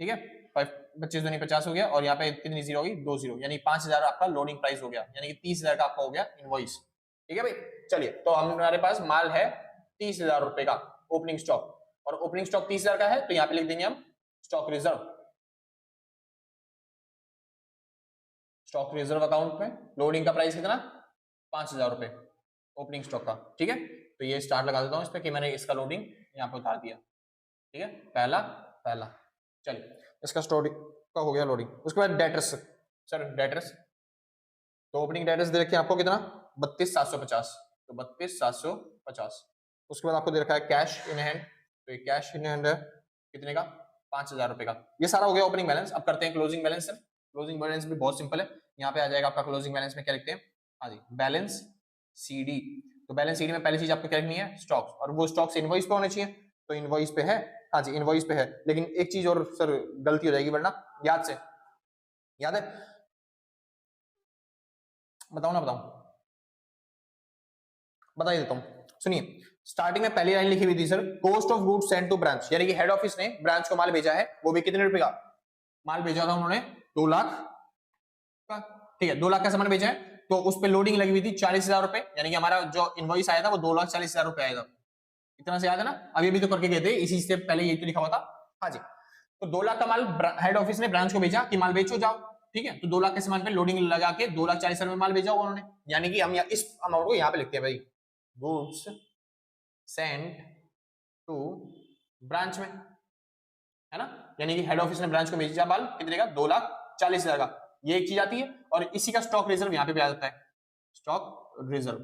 ठीक है। 25 दूनी 50 हो गया, और यहाँ पे कितनी जीरो होगी, 2 जीरो, यानी 5,000 आपका लोडिंग प्राइस हो गया, यानी कि 30,000 का आपका हो गया इनवॉइस, ठीक है भाई। चलिए तो हमारे पास माल है 30,000 रुपए का ओपनिंग स्टॉक, और ओपनिंग स्टॉक 30,000 का है, तो यहाँ पे लिख देंगे हम stock reserve. Stock reserve account में लोडिंग का प्राइस कितना, 5,000 रुपए ओपनिंग स्टॉक का, ठीक है। तो ये स्टार्ट लगा देता हूँ इस पे कि मैंने इसका लोडिंग यहाँ पे उतार दिया, ठीक है, पहला पहला। चलिए इसका स्टोरी का हो गया लोडिंग। उसके बाद डेटर्स, सर डेटर्स, तो ओपनिंग डेटर्स दे रखे हैं आपको कितना, 32,750, तो 32,750। उसके बाद आपको दे रखा है कैश इन हैंड, तो ये कैश इन हैंड है कितने का, 5,000 रुपए का। ये सारा हो गया ओपनिंग बैलेंस। अब करते हैं closing balance. Sir closing balance भी बहुत सिंपल है, यहाँ पे आ जाएगा आपका क्लोजिंग बैलेंस में क्या लिखते हैं, हाँ जी बैलेंस सीडी। तो बैलेंस सीडी में पहली चीज आपको क्या लिखनी है, स्टॉक्स, और वो स्टॉक्स इनवॉइस पे होने चाहिए, तो इनवॉइस पे है, हाँ जी इनवॉइस पे है। लेकिन एक चीज और सर गलती हो जाएगी वरना, याद से, याद है, बताओ ना बताओ, बता ही देता हूँ, सुनिए। स्टार्टिंग में पहली लाइन लिखी हुई थी sir, cost of goods sent to branch, यानी कि हेड ऑफिस ने ब्रांच को माल भेजा है, वो भी कितने रुपए का माल भेजा था उन्होंने, 2 लाख का, ठीक है, 2 लाख का सामान भेजा है। तो उस पर लोडिंग लगी हुई थी 40,000 रुपए, यानी कि हमारा जो इनवॉइस आया था वो 2,40,000 रुपए आया था। इतना से याद है ना, अभी अभी तो करके गए थे, इसी से पहले यही तो लिखा हुआ था, हाँ जी। तो 2 लाख का माल हेड ऑफिस ने ब्रांच को भेजा कि माल बेचो जाओ, ठीक है। तो 2 लाख के सामान पे लोडिंग लगा के 2,40,000 में माल भेजा उन्होंने, यानी कि हम इस अमाउंट को यहाँ पे लिखते हैं भाई, गुड्स सेंट टू ब्रांच में, है ना। यानी कि हेड ऑफिस ने ब्रांच को भेजा माल कितने का, 2,40,000 का, ये एक चीज आती है। और इसी का स्टॉक रिजर्व यहाँ पे भी आ जाता है, स्टॉक रिजर्व,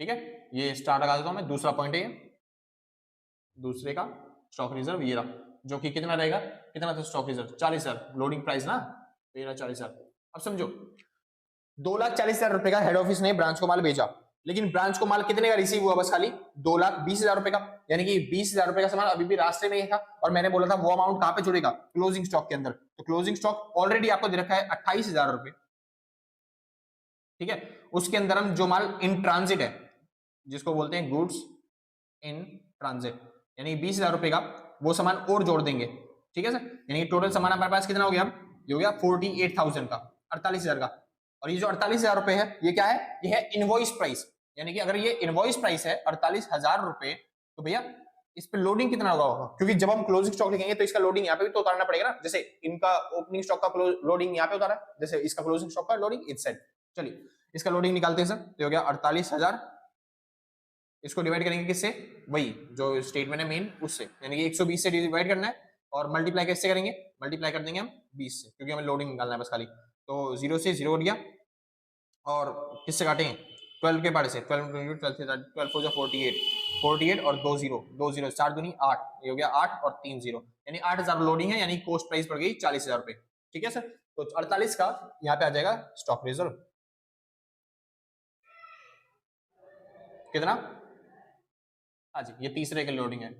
ठीक है। ये स्टार्ट लगा देता हूं मैं, दूसरा पॉइंट है ये, दूसरे का स्टॉक रिजर्व ये रहा, जो कि कितना रहेगा, कितना था स्टॉक रिजर्व, 40,000, लोडिंग प्राइस ना, तो ये रहा 40,000। अब समझो 2,40,000 रुपए का हेड ऑफिस ने ब्रांच को माल भेजा, लेकिन ब्रांच को माल कितने का रिसीव हुआ, बस खाली 2,20,000 रुपए का, यानी कि 20,000 रुपए का सामान अभी भी रास्ते में ही था। और मैंने बोला था वो अमाउंट कहां पे जुड़ेगा, क्लोजिंग स्टॉक के अंदर। तो क्लोजिंग स्टॉक ऑलरेडी आपको दे रखा है 28,000 रुपए, ठीक है। उसके अंदर हम जो माल इन ट्रांजिट है, जिसको बोलते हैं गुड्स इन ट्रांजिट, यानी 20,000 रुपए का वो सामान और जोड़ देंगे, ठीक है सर। यानी टोटल सामान हमारे पास कितना हो गया, ये हो गया 48,000 का, 48,000 का। और ये जो 48,000 रुपए है ये क्या है, ये है इनवॉइस प्राइस, यानी कि अगर ये इनवॉइस प्राइस है 48,000 रुपए, तो भैया इस पे लोडिंग कितना होगा, क्योंकि जब हम क्लोजिंग स्टॉक लिखेंगे तो इसका लोडिंग यहाँ पे भी तो उतारना पड़ेगा ना। जैसे इनका ओपनिंग स्टॉक का लोडिंग यहाँ पे उतारा, जैसे इसका क्लोजिंग स्टॉक का लोडिंग इस साइड। चलिए इसका लोडिंग निकालते हैं सर, तो हो गया 48,000, इसको डिवाइड करेंगे किससे, वही जो स्टेटमेंट है मेन उससे, यानी कि 120 से डिवाइड करना है, और मल्टीप्लाई कैसे करेंगे, मल्टीप्लाई कर देंगे हम 20 से, क्योंकि हमें लोडिंग निकालना है बस खाली। तो 0 से 0 हो गया, और किससे काटेंगे, 12 के पार्ट से, 12 12 हो जा 48, 48 और 2 जीरो, 2 जीरो 4 दूनी 8, ये हो गया 8 और 3 जीरो, यानी 8,000 लोडिंग है, यानी कॉस्ट प्राइस पड़ गई 40,000 रुपए, ठीक है सर। तो 48 का यहाँ पे आ जाएगा स्टॉक रिजर्व, कितना, हाँ जी ये तीसरे की लोडिंग है,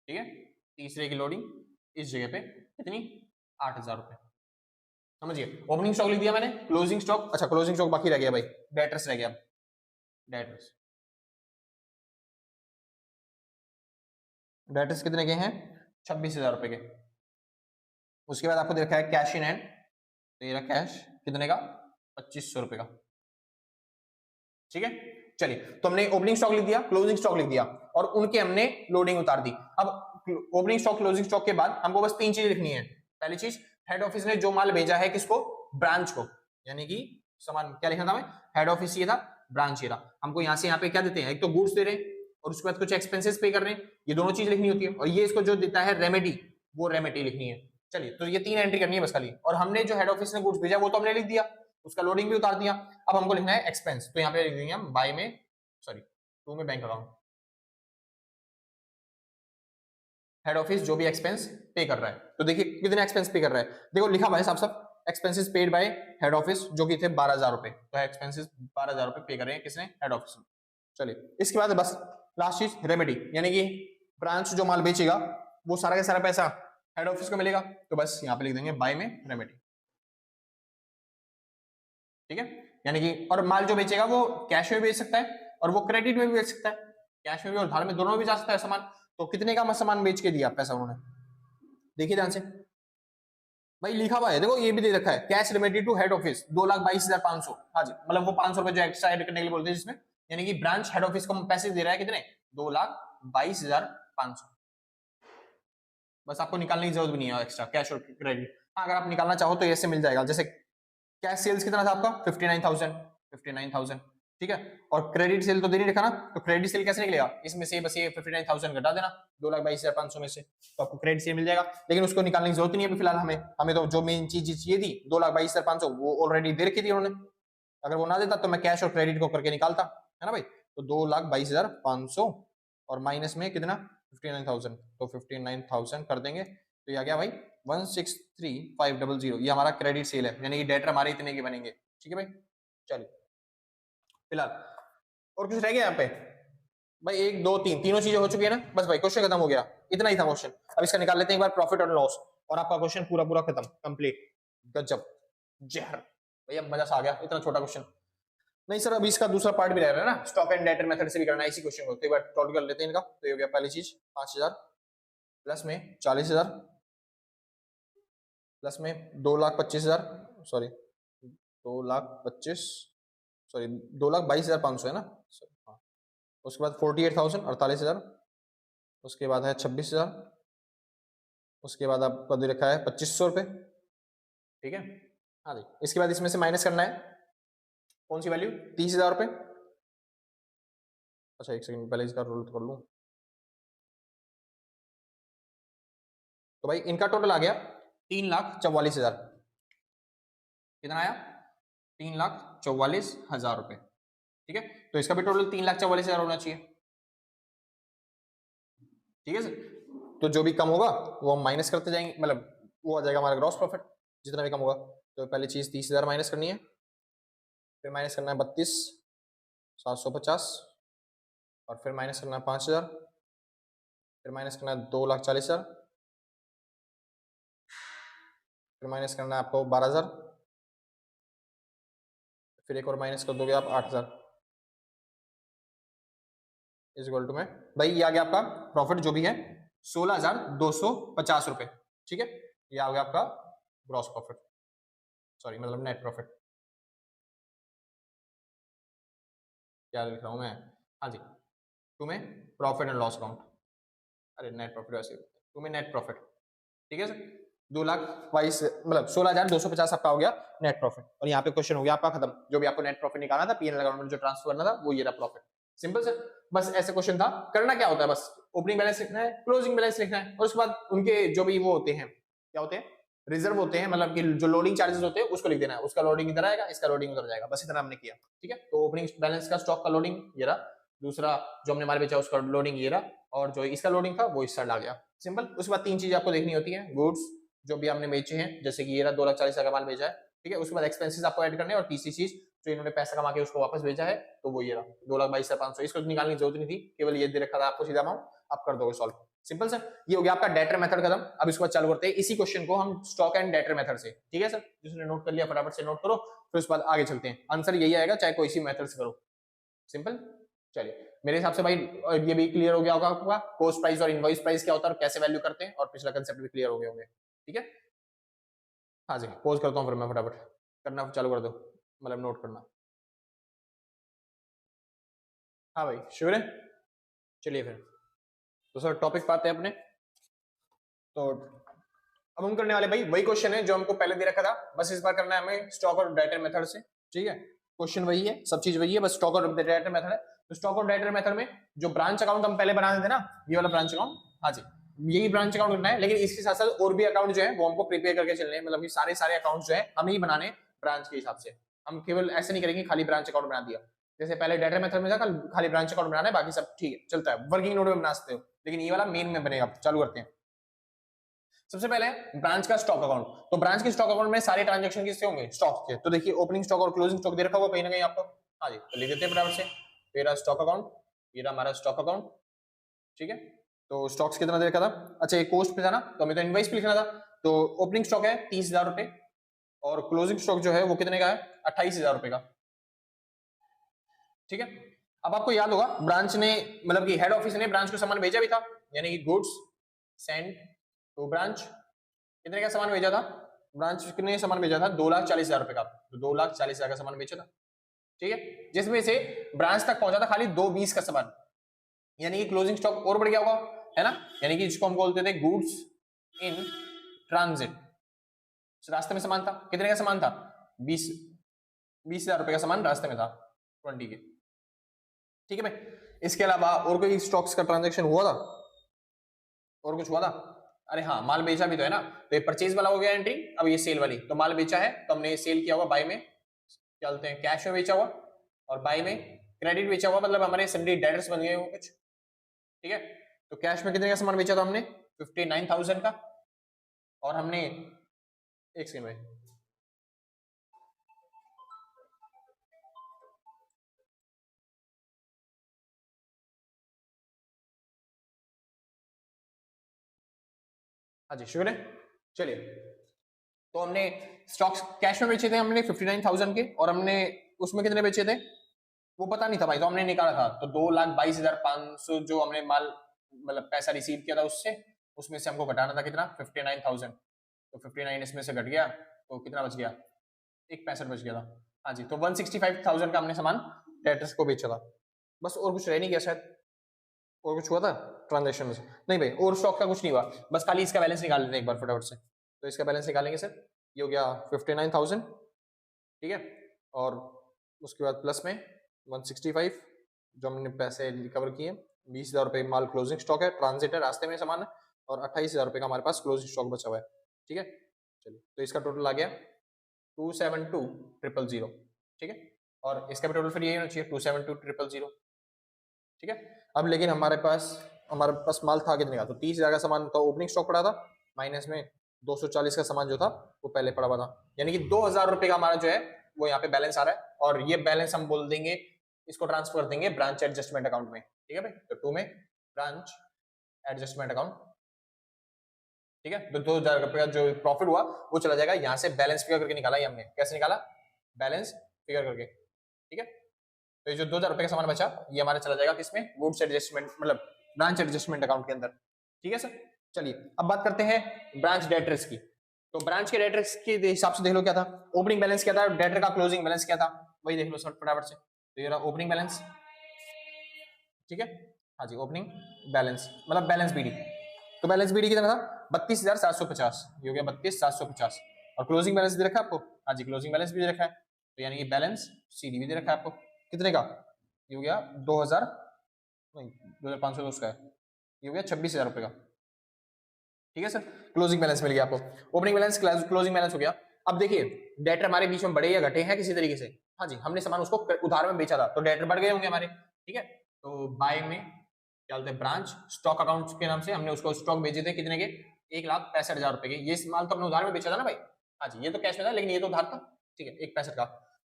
ठीक है, तीसरे की लोडिंग इस जगह पे कितनी, 8,000 रुपए, समझिए। ओपनिंग स्टॉक लिख दिया मैंने, क्लोजिंग स्टॉक, अच्छा क्लोजिंग स्टॉक बाकी रह गया भाई, डेटर्स रह गया, डेटर्स, डेटर्स कितने के हैं, 26,000 रुपए के, उसके बाद आपको दे रखा है कैश इन हैंड, तो ये रहा कैश कितने का, 2500 रुपए का, ठीक है। चलिए, तो हमने ओपनिंग स्टॉक लिख दिया, क्लोजिंग स्टॉक लिख दिया, और उनके हमने लोडिंग उतार दी। अब ओपनिंग स्टॉक क्लोजिंग स्टॉक के बाद हमको बस 3 चीजें लिखनी है। पहली चीज, हेड ऑफिस ने जो माल भेजा है किसको, ब्रांच को, यानी कि सामान क्या लिखना था हमें, हेड ऑफिस ये था, ब्रांच ये रहा। हमको यहाँ से यहाँ पे क्या देते हैं, एक तो गुड्स दे रहे हैं और उसके बाद कुछ एक्सपेंसेस पे कर रहे हैं, ये दोनों चीज लिखनी होती है। और ये इसको जो देता है रेमेडी, वो रेमेडी लिखनी है। चलिए, तो ये 3 एंट्री करनी है बस खाली। और हमने जो हेड ऑफिस ने गुड्स भेजा वो तो हमने लिख दिया, उसका लोडिंग भी उतार दिया। अब हमको लिखना है एक्सपेंस, तो यहाँ पे लिख देंगे हम बाय में, सॉरी 2 में बैंक अकाउंट, हेड ऑफिस जो भी एक्सपेंस पे कर रहा है। तो देखिए कितने एक्सपेंस पे कर रहा है, देखो लिखा हुआ है साफ साफ, expenses paid by head office, जो कि थे 12,000 रुपए। तो एक्सपेंसेस 12,000 रुपए पे कर रहे हैं किसने, हेड ऑफिस। चलिए, इसके बाद बस लास्ट चीज रेमेडी, यानी कि ब्रांच जो माल बेचेगा वो सारा का सारा पैसा हेड ऑफिस को मिलेगा। तो बस यहाँ पे लिख देंगे बाय में रेमेडी, ठीक है। यानी कि और माल जो बेचेगा वो कैश में बेच सकता है और वो क्रेडिट में भी बेच सकता है, कैश में भी और धार में, दोनों में भी जा सकता है सामान। तो कितने का सामान बेच के दिया पैसा उन्होंने, देखिए ध्यान से भाई, लिखा हुआ है देखो, ये भी दे रखा है, cash remedy to head office 2,22,500। हाँ जी, मतलब वो 500 रुपए जो एक्स्ट्रा ऐड करने के लिए बोलते हैं जिसमें, यानी कि ब्रांच हेड ऑफिस को पैसे दे रहा है कितने, 2,22,500। बस आपको निकालने की जरूरत भी नहीं है एक्स्ट्रा कैश और क्रेडिट। हाँ, अगर आप निकालना चाहो तो ऐसे मिल जाएगा, जैसे कैश सेल्स कितना था आपका, 59,000, ठीक है। और क्रेडिट सेल तो दे नहीं रखा ना, तो क्रेडिट सेल कैसे निकलेगा, इसमें से बस ये 59,000 घटा देना 2,22,500 में से, तो आपको क्रेडिट सेल मिल जाएगा। लेकिन उसको निकालने की जरूरत नहीं है अभी फिलहाल, हमें तो जो मेन चीज ये थी 2,22,500 वो ऑलरेडी दे रखी थी उन्होंने। अगर वो ना देता तो मैं कैश और क्रेडिट को करके निकालता, है ना भाई। तो 2,22,500 और माइनस में कितना, 59,000, तो 59,000 कर देंगे, तो ये आ गया भाई 163,500। ये हमारा क्रेडिट सेल है, यानी कि डेटर हमारे इतने के बनेंगे, ठीक है भाई। चलिए, फिलहाल और कुछ रह गया यहाँ पे भाई, 1 2 3 तीनों चीजें हो चुकी है ना, बस भाई क्वेश्चन खत्म हो गया, इतना ही था क्वेश्चन। अब इसका निकाल लेते हैं एक बार प्रॉफिट और लॉस, और आपका क्वेश्चन पूरा पूरा खत्म, कंप्लीट, गजब, जहर भैया, मजा सा आ गया, इतना छोटा क्वेश्चन। नहीं सर, अभी इसका दूसरा पार्ट भी रह रहा है ना, स्टॉक एंड डेटर मेथड से भी करना है इसी क्वेश्चन को, तो एक बार टोटल कर लेते हैं इनका। तो ये हो गया पहली चीज 5,000 प्लस में 40,000 प्लस में 2,25,000, सॉरी 2,25,000, सॉरी 2,22,500 है ना, हाँ। उसके बाद 48,000 48,000, उसके बाद है 26,000, उसके बाद आपका दे रखा है 2,500 रुपए, ठीक है। हाँ जी, इसके बाद इसमें से माइनस करना है कौन सी वैल्यू, 30,000 रुपए। अच्छा एक सेकंड, पहले इसका रोल कर लूं। तो भाई इनका टोटल आ गया 3,44,000, कितना आया, 3,44,000 रुपए, ठीक है। तो इसका भी टोटल 3,44,000 होना चाहिए, ठीक है सर। तो जो भी कम होगा वो हम माइनस करते जाएंगे, मतलब वो आ जाएगा हमारा ग्रॉस प्रॉफिट, जितना भी कम होगा। तो पहली चीज 30,000 माइनस करनी है, फिर माइनस करना है 32,750, और फिर माइनस करना है 5,000, फिर माइनस करना है 2,40,000, फिर माइनस करना है आपको 12,000, फिर एक और माइनस कर दोगे आप 8,000 इज इक्वल टू में, भाई ये आ गया आपका प्रॉफिट जो भी है 16,250 रुपए, ठीक है। ये आ गया आपका ग्रॉस प्रॉफिट, सॉरी मतलब नेट प्रॉफिट, क्या लिख रहा हूं मैं, हाँ जी, तुम्हें प्रॉफिट एंड लॉस अकाउंट, अरे नेट प्रॉफिट वैसे तुम्हें नेट प्रॉफिट, ठीक है सर। 2,22,000 मतलब 16,250 आपका हो गया नेट प्रॉफिट, और यहाँ पे क्वेश्चन हो गया आपका खत्म। जो भी आपको नेट प्रॉफिट निकालना था पीएनएल अकाउंट में जो ट्रांसफर करना था वो ये रहा प्रॉफिट, सिंपल सर। बस ऐसे क्वेश्चन था, करना क्या होता है, बस ओपनिंग बैलेंस लिखना है, क्लोजिंग बैलेंस लिखना है, और उसके बाद उनके जो भी वो होते हैं, क्या होते हैं, रिजर्व होते हैं, मतलब कि जो लोडिंग चार्जेस होते हैं उसको लिख देना है, उसका लोडिंग इधर आएगा, इसका लोडिंग उधर जाएगा, बस इतना हमने किया, ठीक है। तो ओपनिंग बैलेंस का स्टॉक का लोडिंग ये रहा, दूसरा जो हमने माल बेचा उसका लोडिंग ये रहा, और जो इसका लोडिंग था वो इस साइड आ गया, सिंपल। उसके बाद 3 चीजें आपको देखनी होती है, गुड्स जो भी हमने बेचे हैं, जैसे कि ये रहा 2,40,000 का माल बेचा है, ठीक है। उसके बाद एक्सपेंसेस आपको ऐड करने हैं, और तीसरी चीज जो इन्होंने पैसा कमा के उसको वापस भेजा है, तो वो ये रहा 2,22,500। इसको निकालने की जरूरत नहीं थी, केवल ये दे रखा था आपको सीधा अमाउंट, आप कर दोगे सॉल्व, सिंपल सर। ये हो गया आपका डेटर मेथड खत्म। अब इसको चालू करते हैं इसी क्वेश्चन को हम स्टॉक एंड डेटर मेथड से, ठीक है सर। जिसने नोट कर लिया फटाफट से नोट करो, फिर उसके बाद आगे चलते हैं, आंसर यही आएगा चाहे कोई सी मेथड से करो, सिंपल। चलिए, मेरे हिसाब से भाई ये भी क्लियर हो गया होगा आपका, कॉस्ट प्राइस और इनवॉइस प्राइस क्या होता है और कैसे वैल्यू करते हैं, और पिछला कंसेप्ट भी क्लियर हो गए होंगे, ठीक है। हाँ जी, पोज करता हूँ फिर मैं फटाफट, करना चालू कर दो, मतलब नोट करना। हाँ भाई श्योर है, चलिए फिर तो सर टॉपिक पाते हैं अपने। तो अब हम करने वाले भाई वही क्वेश्चन है जो हमको पहले दे रखा था, बस इस बार करना है हमें स्टॉक और डाटा मेथड से। ठीक है, क्वेश्चन वही है, सब चीज वही है, बस स्टॉक और डाटा मेथड है। तो स्टॉक और डाटा मेथड में जो ब्रांच अकाउंट हम पहले बनाते थे ना, ये वाला ब्रांच अकाउंट, हाँ जी, यही ब्रांच अकाउंट करना है, लेकिन इसके साथ साथ और भी अकाउंट जो है वो हमको प्रिपेयर करके चलने हैं, मतलब कि सारे सारे अकाउंट जो है हमें ही बनाने ब्रांच के हिसाब से। हम केवल ऐसे नहीं करेंगे खाली ब्रांच अकाउंट बना दिया, जैसे पहले डाटा मेथड में था खाली ब्रांच अकाउंट बनाना है, बाकी सब ठीक है चलता है, वर्किंग नोट में बना सकते हो, लेकिन ये वाला मेन में बनेगा। चालू करते हैं। सबसे पहले ब्रांच का स्टॉक अकाउंट। तो ब्रांच के स्टॉक अकाउंट में सारे ट्रांजैक्शन किससे होंगे, स्टॉक के। तो देखिए ओपनिंग स्टॉक और क्लोजिंग स्टॉक दे रखा होगा कहीं ना कहीं आपको। हाँ जी, तो लिख देते हैं बराबर से, मेरा स्टॉक अकाउंट, ये रहा हमारा स्टॉक अकाउंट। ठीक है, तो स्टॉक्स कितना दे रखा था, अच्छा ये कॉस्ट पे था ना, तो हमें तो इनवाइस पे लिखना था। तो ओपनिंग स्टॉक है 30,000 रुपए, और क्लोजिंग स्टॉक जो है वो कितने का है, 28,000 रुपए का। ठीक है, अब आपको याद होगा ब्रांच ने, मतलब कि हेड ऑफिस ने ब्रांच को सामान भेजा भी था, यानी कि गुड्स सेंड टू ब्रांच। कितने का सामान भेजा था, ब्रांच ने सामान भेजा था 2,40,000 रुपए का, तो 2,40,000 का सामान बेचा था। ठीक है, जिसमें से ब्रांच तक पहुंचा था खाली 2,20 का सामान, यानी कि क्लोजिंग स्टॉक और बढ़ गया होगा, है ना, यानी कि जिसको हम बोलते थे गुड्स इन ट्रांजिट। रास्ते में सामान था, कितने का सामान था, 20,000 रुपए का सामान रास्ते में था, 20 के। ठीक है भाई, इसके अलावा और कोई स्टॉक्स का ट्रांजेक्शन हुआ था, और कुछ हुआ था, अरे हाँ माल बेचा भी तो है ना, तो ये परचेज वाला हो गया एंट्री। अब ये सेल वाली, तो माल बेचा है तो हमने सेल किया हुआ, बाय में क्या बोलते हैं, कैश में बेचा हुआ, और बाय में क्रेडिट बेचा हुआ, मतलब हमारे सन्डी डेटर्स बन गए हो कुछ। ठीक है, तो कैश में कितने का सामान बेचा था हमने, 59,000 का, और हमने, एक सेकंड में, हाँ जी शुक्र है। चलिए, तो हमने स्टॉक्स कैश में बेचे थे हमने 59,000 के, और हमने उसमें कितने बेचे थे वो पता नहीं था भाई, तो हमने निकाला था, तो 2,22,500 जो हमने माल, मतलब पैसा रिसीव किया था उससे, उसमें से हमको घटाना था कितना, 59,000। तो 59 इसमें से घट गया, तो कितना बच गया, 1 पैसा बच गया था। हाँ जी, तो 165,000 का हमने सामान डेटर्स को बेचा था, बस और कुछ रह नहीं गया शायद, और कुछ हुआ था ट्रांजेक्शन में। नहीं भाई, और स्टॉक का कुछ नहीं हुआ, बस खाली इसका बैलेंस निकाल लेते हैं एक बार फटाफट से। तो इसका बैलेंस निकालेंगे सर, ये हो गया 59,000। ठीक है, और उसके बाद प्लस में 165 जो हमने पैसे रिकवर किए, 20,000 रुपये माल क्लोजिंग स्टॉक है, ट्रांजिट है, रास्ते में सामान है, और 28,000 रुपये का हमारे पास क्लोजिंग स्टॉक बचा हुआ है। ठीक है, चलिए तो इसका टोटल आ गया 272,000। ठीक है, और इसका भी टोटल फिर यही होना चाहिए 272,000। ठीक है, अब लेकिन हमारे पास माल था कितने का, तो 30,000 का सामान तो ओपनिंग स्टॉक पड़ा था, माइनस में 240 का सामान जो था वो पहले पड़ा हुआ था, यानी कि 2,000 रुपए का हमारा जो है वो यहाँ पे बैलेंस आ रहा है, और ये बैलेंस हम बोल देंगे, इसको ट्रांसफर कर देंगे ब्रांच एडजस्टमेंट अकाउंट में। ठीक है भाई, तो 2 में ब्रांच एडजस्टमेंट अकाउंट। ठीक है, तो 2,000 रुपए का जो प्रॉफिट हुआ वो चला जाएगा यहाँ से, बैलेंस फिगर करके निकाला, हमने कैसे निकाला, बैलेंस फिगर करके। ठीक है, तो ये जो 2,000 रुपए का सामान बचा ये हमारा चला जाएगा किसमें, गुड्स एडजस्टमेंट, मतलब ब्रांच एडजस्टमेंट अकाउंट के अंदर। ठीक है सर, चलिए अब बात करते हैं ब्रांच डेटर्स की। तो ब्रांच के डेटर्स के हिसाब से देख लो क्या था, ओपनिंग बैलेंस क्या था, डेटर का क्लोजिंग बैलेंस क्या था, वही देख लो सर फटाफट से। तो ये रहा ओपनिंग बैलेंस। ठीक है, हाँ जी, ओपनिंग बैलेंस मतलब बैलेंस बीडी। तो बैलेंस बीडी कितना था, 32,750, ये हो गया 32,750, और क्लोजिंग बैलेंस दे रखा है आपको, हाँ जी क्लोजिंग बैलेंस भी दे रखा है, तो यानी कि बैलेंस सीडी भी दे रखा है आपको, कितने का, ये हो गया 2,000, नहीं 2,500 तो उसका है, ये हो गया 26,000 रुपए का। ठीक है सर, क्लोजिंग बैलेंस मिल गया आपको, ओपनिंग बैलेंस क्लोजिंग बैलेंस हो गया। अब देखिए डेटर हमारे बीच में बढ़े या घटे हैं किसी तरीके से, हाँ जी हमने सामान उसको उधार में बेचा था तो डेटर बढ़ गए होंगे हमारे। ठीक है, तो बाय में क्या बोलते हैं, ब्रांच स्टॉक अकाउंट के नाम से हमने उसको स्टॉक भेजे थे कितने के, 1,65,000 रुपए के, ये माल तो हमने उधार में बेचा था ना भाई, हाँ जी ये तो कैश में था लेकिन ये तो उधार था। ठीक है, 1 पैसा का।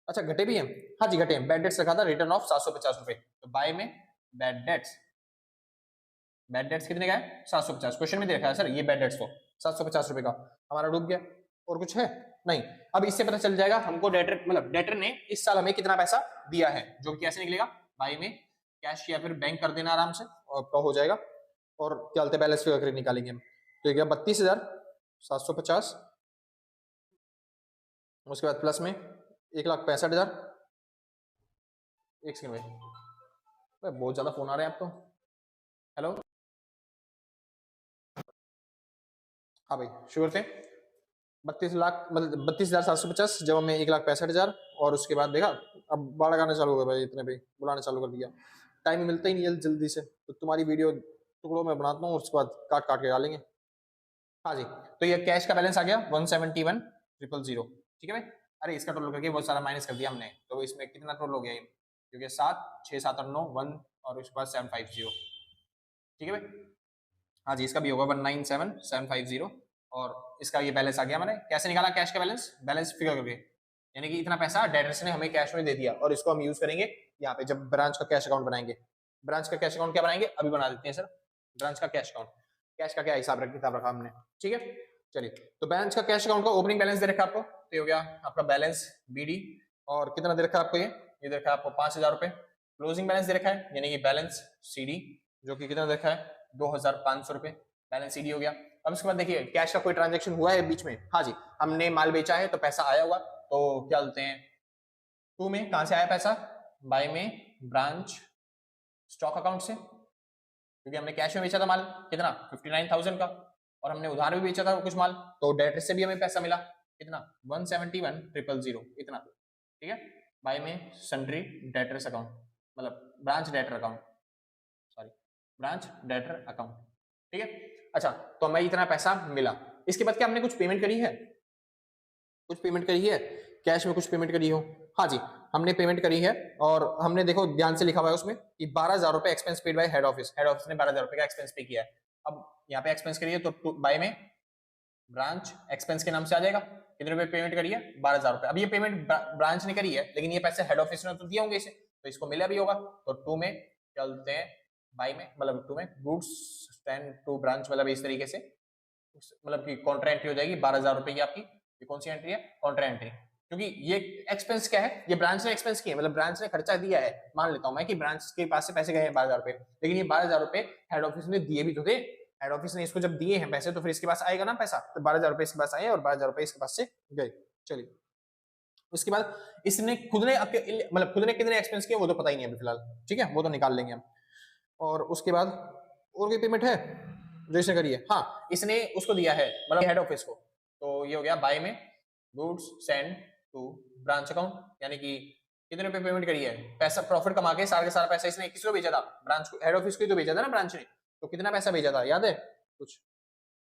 अच्छा घटे भी हैं, हाँ जी घटे हैं, बैड डेट्स रखा था रिटर्न ऑफ 750 रुपए, तो बाय में बैड डेट्स, बैड डेट्स कितने का है 750, क्वेश्चन में दे रखा है सर ये बैड डेट्स को 750 रुपए का, हमारा डूब गया। और कुछ है नहीं, अब इससे पता चल जाएगा हमको डेटर, मतलब डेटर ने इस साल हमें कितना पैसा दिया है, जो कि कैसे निकलेगा, बाई में कैश या फिर बैंक कर देना आराम से और तो हो जाएगा, और क्या बोलते हैं बैलेंस फिगर निकालेंगे हम, तो ये 32,750 उसके बाद प्लस में 1,65,000। एक सेकंड भाई, बहुत ज्यादा फोन आ रहे हैं आप तो। हेलो, हाँ भाई शुरू करते हैं। 32 लाख मतलब 32,750 जब हमें 1,65,000, और उसके बाद देखा अब बाढ़ आना चालू हो गया भाई, इतने पे बुलाना चालू कर दिया। टाइम ही मिलता ही नहीं है जल्दी से, तो तुम्हारी वीडियो टुकड़ों में बनाता हूँ और उसके बाद काट काट के डालेंगे। हाँ जी, तो ये कैश का बैलेंस आ गया 171,000। ठीक है भाई। अरे इसका टोटल करके बहुत सारा माइनस कर दिया हमने, तो इसमें कितना टोटल हो गया ये, क्योंकि 7 6 7 8 9 1 और उसके बाद 750। ठीक है भाई। हाँ जी, इसका भी होगा 197,750। और इसका ये बैलेंस आ गया। मैंने कैसे निकाला कैश का बैलेंस, बैलेंस फिगर करके, यानी कि इतना पैसा डेटर्स ने हमें कैश में दे दिया, और इसको हम यूज करेंगे यहाँ पे जब ब्रांच का कैश अकाउंट बनाएंगे। ब्रांच का कैश अकाउंट क्या बनाएंगे, अभी बना देते हैं सर। ब्रांच का कैश अकाउंट, कैश का क्या हिसाब किताब रखा हमने। ठीक है, चलिए। तो ब्रांच का कैश अकाउंट का ओपनिंग बैलेंस दे रखा आपको, तो हो गया आपका बैलेंस बीडी। और कितना दे रखा है आपको, ये दे रखा है आपको 5,000 रुपए। क्लोजिंग बैलेंस दे रखा है, यानी कि बैलेंस सीडी, जो कि कितना दे रखा है 2,500 रुपए। बैलेंस सीडी हो गया। अब उसके बाद देखिए कैश का कोई ट्रांजेक्शन हुआ है बीच में, हाँ जी, हमने माल बेचा है तो पैसा आया हुआ, तो क्या बोलते हैं, टू में कहां से आया पैसा, बाय में ब्रांच स्टॉक अकाउंट से, क्योंकि हमने कैश में बेचा था माल कितना 59,000 का, और हमने उधार भी बेचा था कुछ माल, तो डेटर से भी हमें पैसा मिला कितना 171,000 इतना। ठीक है, बाय में सन्ड्री डेटर्स अकाउंट, मतलब branch debtor account, sorry branch debtor account. ठीक है, अच्छा, तो हमें इतना पैसा मिला। इसके बाद क्या हमने कुछ पेमेंट करी है, कुछ पेमेंट करी है, कैश में कुछ पेमेंट करी हो, हाँ जी, हमने पेमेंट करी है। और हमने देखो ध्यान से लिखा हुआ है उसमें कि 12,000 रुपए expense paid by head office, head office ने 12,000 रुपए का एक्सपेंस पे किया है। अब यहाँ पे एक्सपेंस करिए तो बाय में ब्रांच एक्सपेंस के नाम से आ जाएगा। कितने रुपए पेमेंट करी है 12,000 रुपए। अब ये पेमेंट ब्रांच ने करी है, लेकिन ये पैसे हेड ऑफिस ने तो दिए होंगे इसे, तो इसको मिला भी होगा। तो टू में क्या बोलते हैं, बाय में मतलब टू में गुड्स स्टैंड टू ब्रांच, मतलब इस तरीके से, मतलब की कॉन्ट्रा एंट्री हो जाएगी 12,000 रुपए की आपकी। ये कौन सी एंट्री है, कॉन्ट्रा एंट्री, क्योंकि ये एक्सपेंस क्या है, ये ब्रांच ने एक्सपेंस किया है, मतलब ब्रांच ने खर्चा दिया है। मान लेता हूं मैं कि ब्रांच के पास से पैसे गए हैं 12,000 रुपए, लेकिन ये 12,000 रुपए हेड ऑफिस ने दिए भी तो थे। हेड ऑफिस ने इसको जब दिए हैं पैसे, तो फिर इसके पास आएगा ना पैसा, तो 12,000 रुपए इसके पास आए और 12,000 रुपए इसके पास से गए। चलिए, उसके बाद इसने खुद ने मतलब खुद ने कितने एक्सपेंस किए वो तो पता ही नहीं अभी फिलहाल। ठीक है, वो तो निकाल लेंगे हम। और उसके बाद और कोई पेमेंट है जो इसने करी है, हाँ इसने उसको दिया है मतलब हेड ऑफिस को, तो ये हो गया बाय में goods send to branch account, यानी कि कितने रुपए पेमेंट करी है, पैसा प्रॉफिट कमा के सारा का सारा पैसा इसने किसको भेजा था, ब्रांच को, हेड ऑफिस को ही तो भेजा था ना ब्रांच ने। तो कितना पैसा भेजा था याद है कुछ,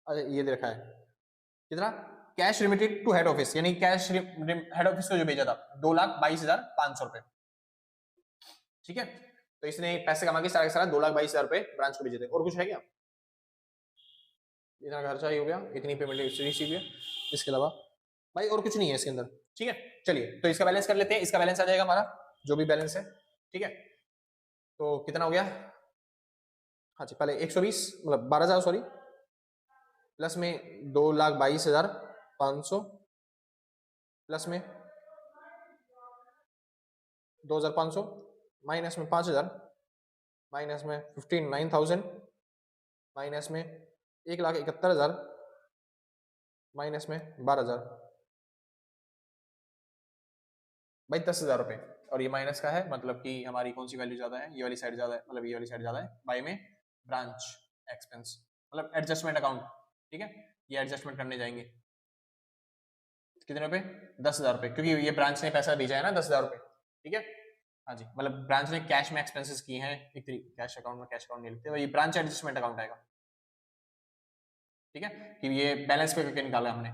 अरे ये दे रखा है कितना, cash remitted to head office, यानी कैश हेड ऑफिस को जो भेजा था 2,22,500 रुपए। ठीक है, तो इसने पैसे कमा के सारा का सारा 2,22,000 रुपए ब्रांच को भेजे थे। और कुछ है क्या, इतना खर्चा ही हो गया, इतनी पेमेंट रिसीव किया, इसके अलावा भाई और कुछ नहीं है इसके अंदर। ठीक है, चलिए तो इसका बैलेंस कर लेते हैं। इसका बैलेंस आ जाएगा हमारा जो भी बैलेंस है। ठीक है, तो कितना हो गया, हाँ जी, पहले 120 मतलब 12,000 सॉरी, प्लस में 2,22,500, प्लस में 2,500, माइनस में 5,000, माइनस में 59,000, माइनस में 1,71,000, माइनस में 12,000, भाई 10,000 रुपए। और ये माइनस का है, मतलब कि हमारी कौन सी वैल्यू ज्यादा है, ये वाली साइड ज्यादा है, मतलब ये वाली साइड ज्यादा है। बाय में ब्रांच एक्सपेंस मतलब एडजस्टमेंट अकाउंट। ठीक है, ये एडजस्टमेंट करने जाएंगे कितने रुपए 10,000 रुपए, क्योंकि ये ब्रांच ने पैसा भेजा है ना 10,000 रुपए। ठीक है, हाँ जी, मतलब ब्रांच ने कैश में एक्सपेंसेस किए हैं, कैश अकाउंट में कैश अकाउंट नहीं लेते, ये ब्रांच एडजस्टमेंट अकाउंट आएगा। ठीक है, कि ये बैलेंस पे करके निकाला हमने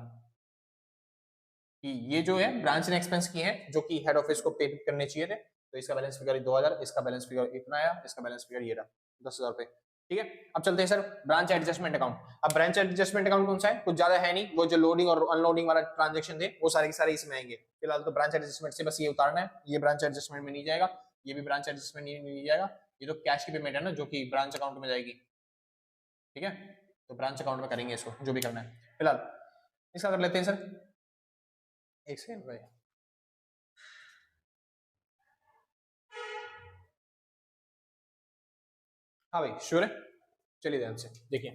कि ये जो है ब्रांच ने एक्सपेंस किए हैं जो कि हेड ऑफिस को पे करने चाहिए थे, तो इसका बैलेंस फिगर 2,000, इसका बैलेंस फिगर इतना आया, इसका बैलेंस फिगर ये रहा 10,000 रुपए। ठीक है, अब चलते हैं सर ब्रांच एडजस्टमेंट अकाउंट। अब ब्रांच एडजस्टमेंट अकाउंट कौन सा है, कुछ ज्यादा है नहीं, वो जो लोडिंग और अनलोडिंग वाला ट्रांजेक्शन थे वो सारे के सारे इसमें आएंगे। फिलहाल तो ब्रांच एडजस्टमेंट से बस ये उतारना है, ये ब्रांच एडजस्टमेंट में नहीं जाएगा, ये भी ब्रांच एडजस्टमेंट नहीं जाएगा, ये तो कैश की पेमेंट है ना जो कि ब्रांच अकाउंट में जाएगी। ठीक है, तो ब्रांच अकाउंट में करेंगे इसको जो भी करना है। फिलहाल इसका कर लेते हैं सर, एक सेकंड भाई। हाँ भाई श्योर है, चलिए ध्यान से देखिए।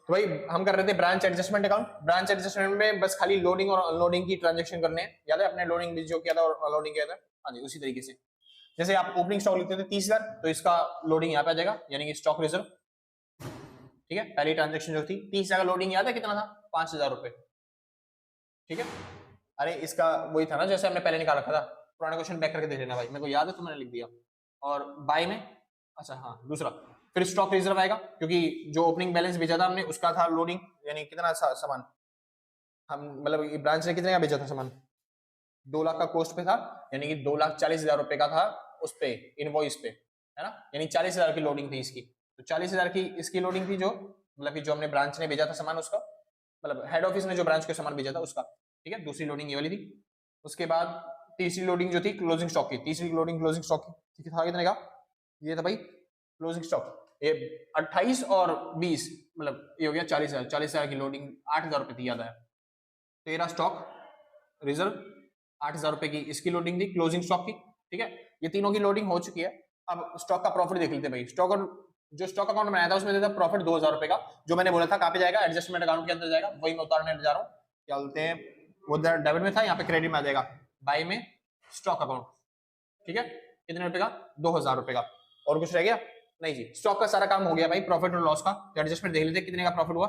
तो भाई हम कर रहे थे branch adjustment account. Branch adjustment में बस खाली लोडिंग और अनलोडिंग की ट्रांजेक्शन करने हैं। याद है अपने लोडिंग भी जो किया था और अनलोडिंग किया था। हाँ जी, उसी तरीके से जैसे आप ओपनिंग स्टॉक लिखते थे 30,000, तो इसका लोडिंग यहाँ पे आ जाएगा, यानी कि स्टॉक रिजर्व। ठीक है, पहली ट्रांजेक्शन जो थी 30,000 का लोडिंग याद है कितना था? 5,000 रुपए। ठीक है, अरे इसका वही था ना जैसे हमने पहले निकाल रखा था। पुराना क्वेश्चन बैक करके देख लेना भाई, मेरे को याद है तो मैंने लिख दिया। और बाय में, अच्छा हाँ दूसरा, फिर स्टॉक रिजर्व आएगा क्योंकि जो ओपनिंग बैलेंस भेजा था हमने उसका था लोडिंग, यानी कितना सामान हम मतलब ब्रांच ने कितने का बेचा था सामान? 2 लाख का कॉस्ट पे था, यानी कि 2,40,000 रुपए का था उस पे इनवॉइस पे, है ना, यानी 40,000 की लोडिंग थी इसकी। तो 40,000 की इसकी लोडिंग थी, जो मतलब कि जो हमने ब्रांच ने भेजा था सामान उसका, मतलब हेड ऑफिस ने जो ब्रांच के सामान भेजा था उसका। ठीक है, दूसरी लोडिंग ये वाली थी। उसके बाद तीसरी लोडिंग जो थी क्लोजिंग स्टॉक की, तीसरी लोडिंग क्लोजिंग स्टॉक की, ठीक था कितने का? ये था भाई क्लोजिंग स्टॉक, ये 28 और 20 मतलब ये हो गया 40,000। 40,000 की लोडिंग 8,000 रुपए थी, याद है। तेरा स्टॉक रिजर्व 8,000 रुपए की इसकी लोडिंग थी क्लोजिंग स्टॉक की। ठीक है, ये तीनों की लोडिंग हो चुकी है। अब स्टॉक का प्रॉफिट देख लेते हैं भाई। स्टॉक और जो स्टॉक अकाउंट बनाया था उसमें देता प्रॉफिट 2,000 रुपए का, जो मैंने बोला था कहाँ पे जाएगा? एडजस्टमेंट अकाउंट के अंदर जाएगा। वही मैं उतारने जा रहा हूँ, क्या बोलते हैं वो डेबिट में था, यहाँ पे क्रेडिट में आ जाएगा बाय में स्टॉक अकाउंट। ठीक है, कितने रुपए का? 2,000 रुपए का। और कुछ रह गया? नहीं जी, स्टॉक का सारा काम हो गया भाई। प्रॉफिट और लॉस का एडजस्टमेंट देख लेते कितने का प्रॉफिट हुआ।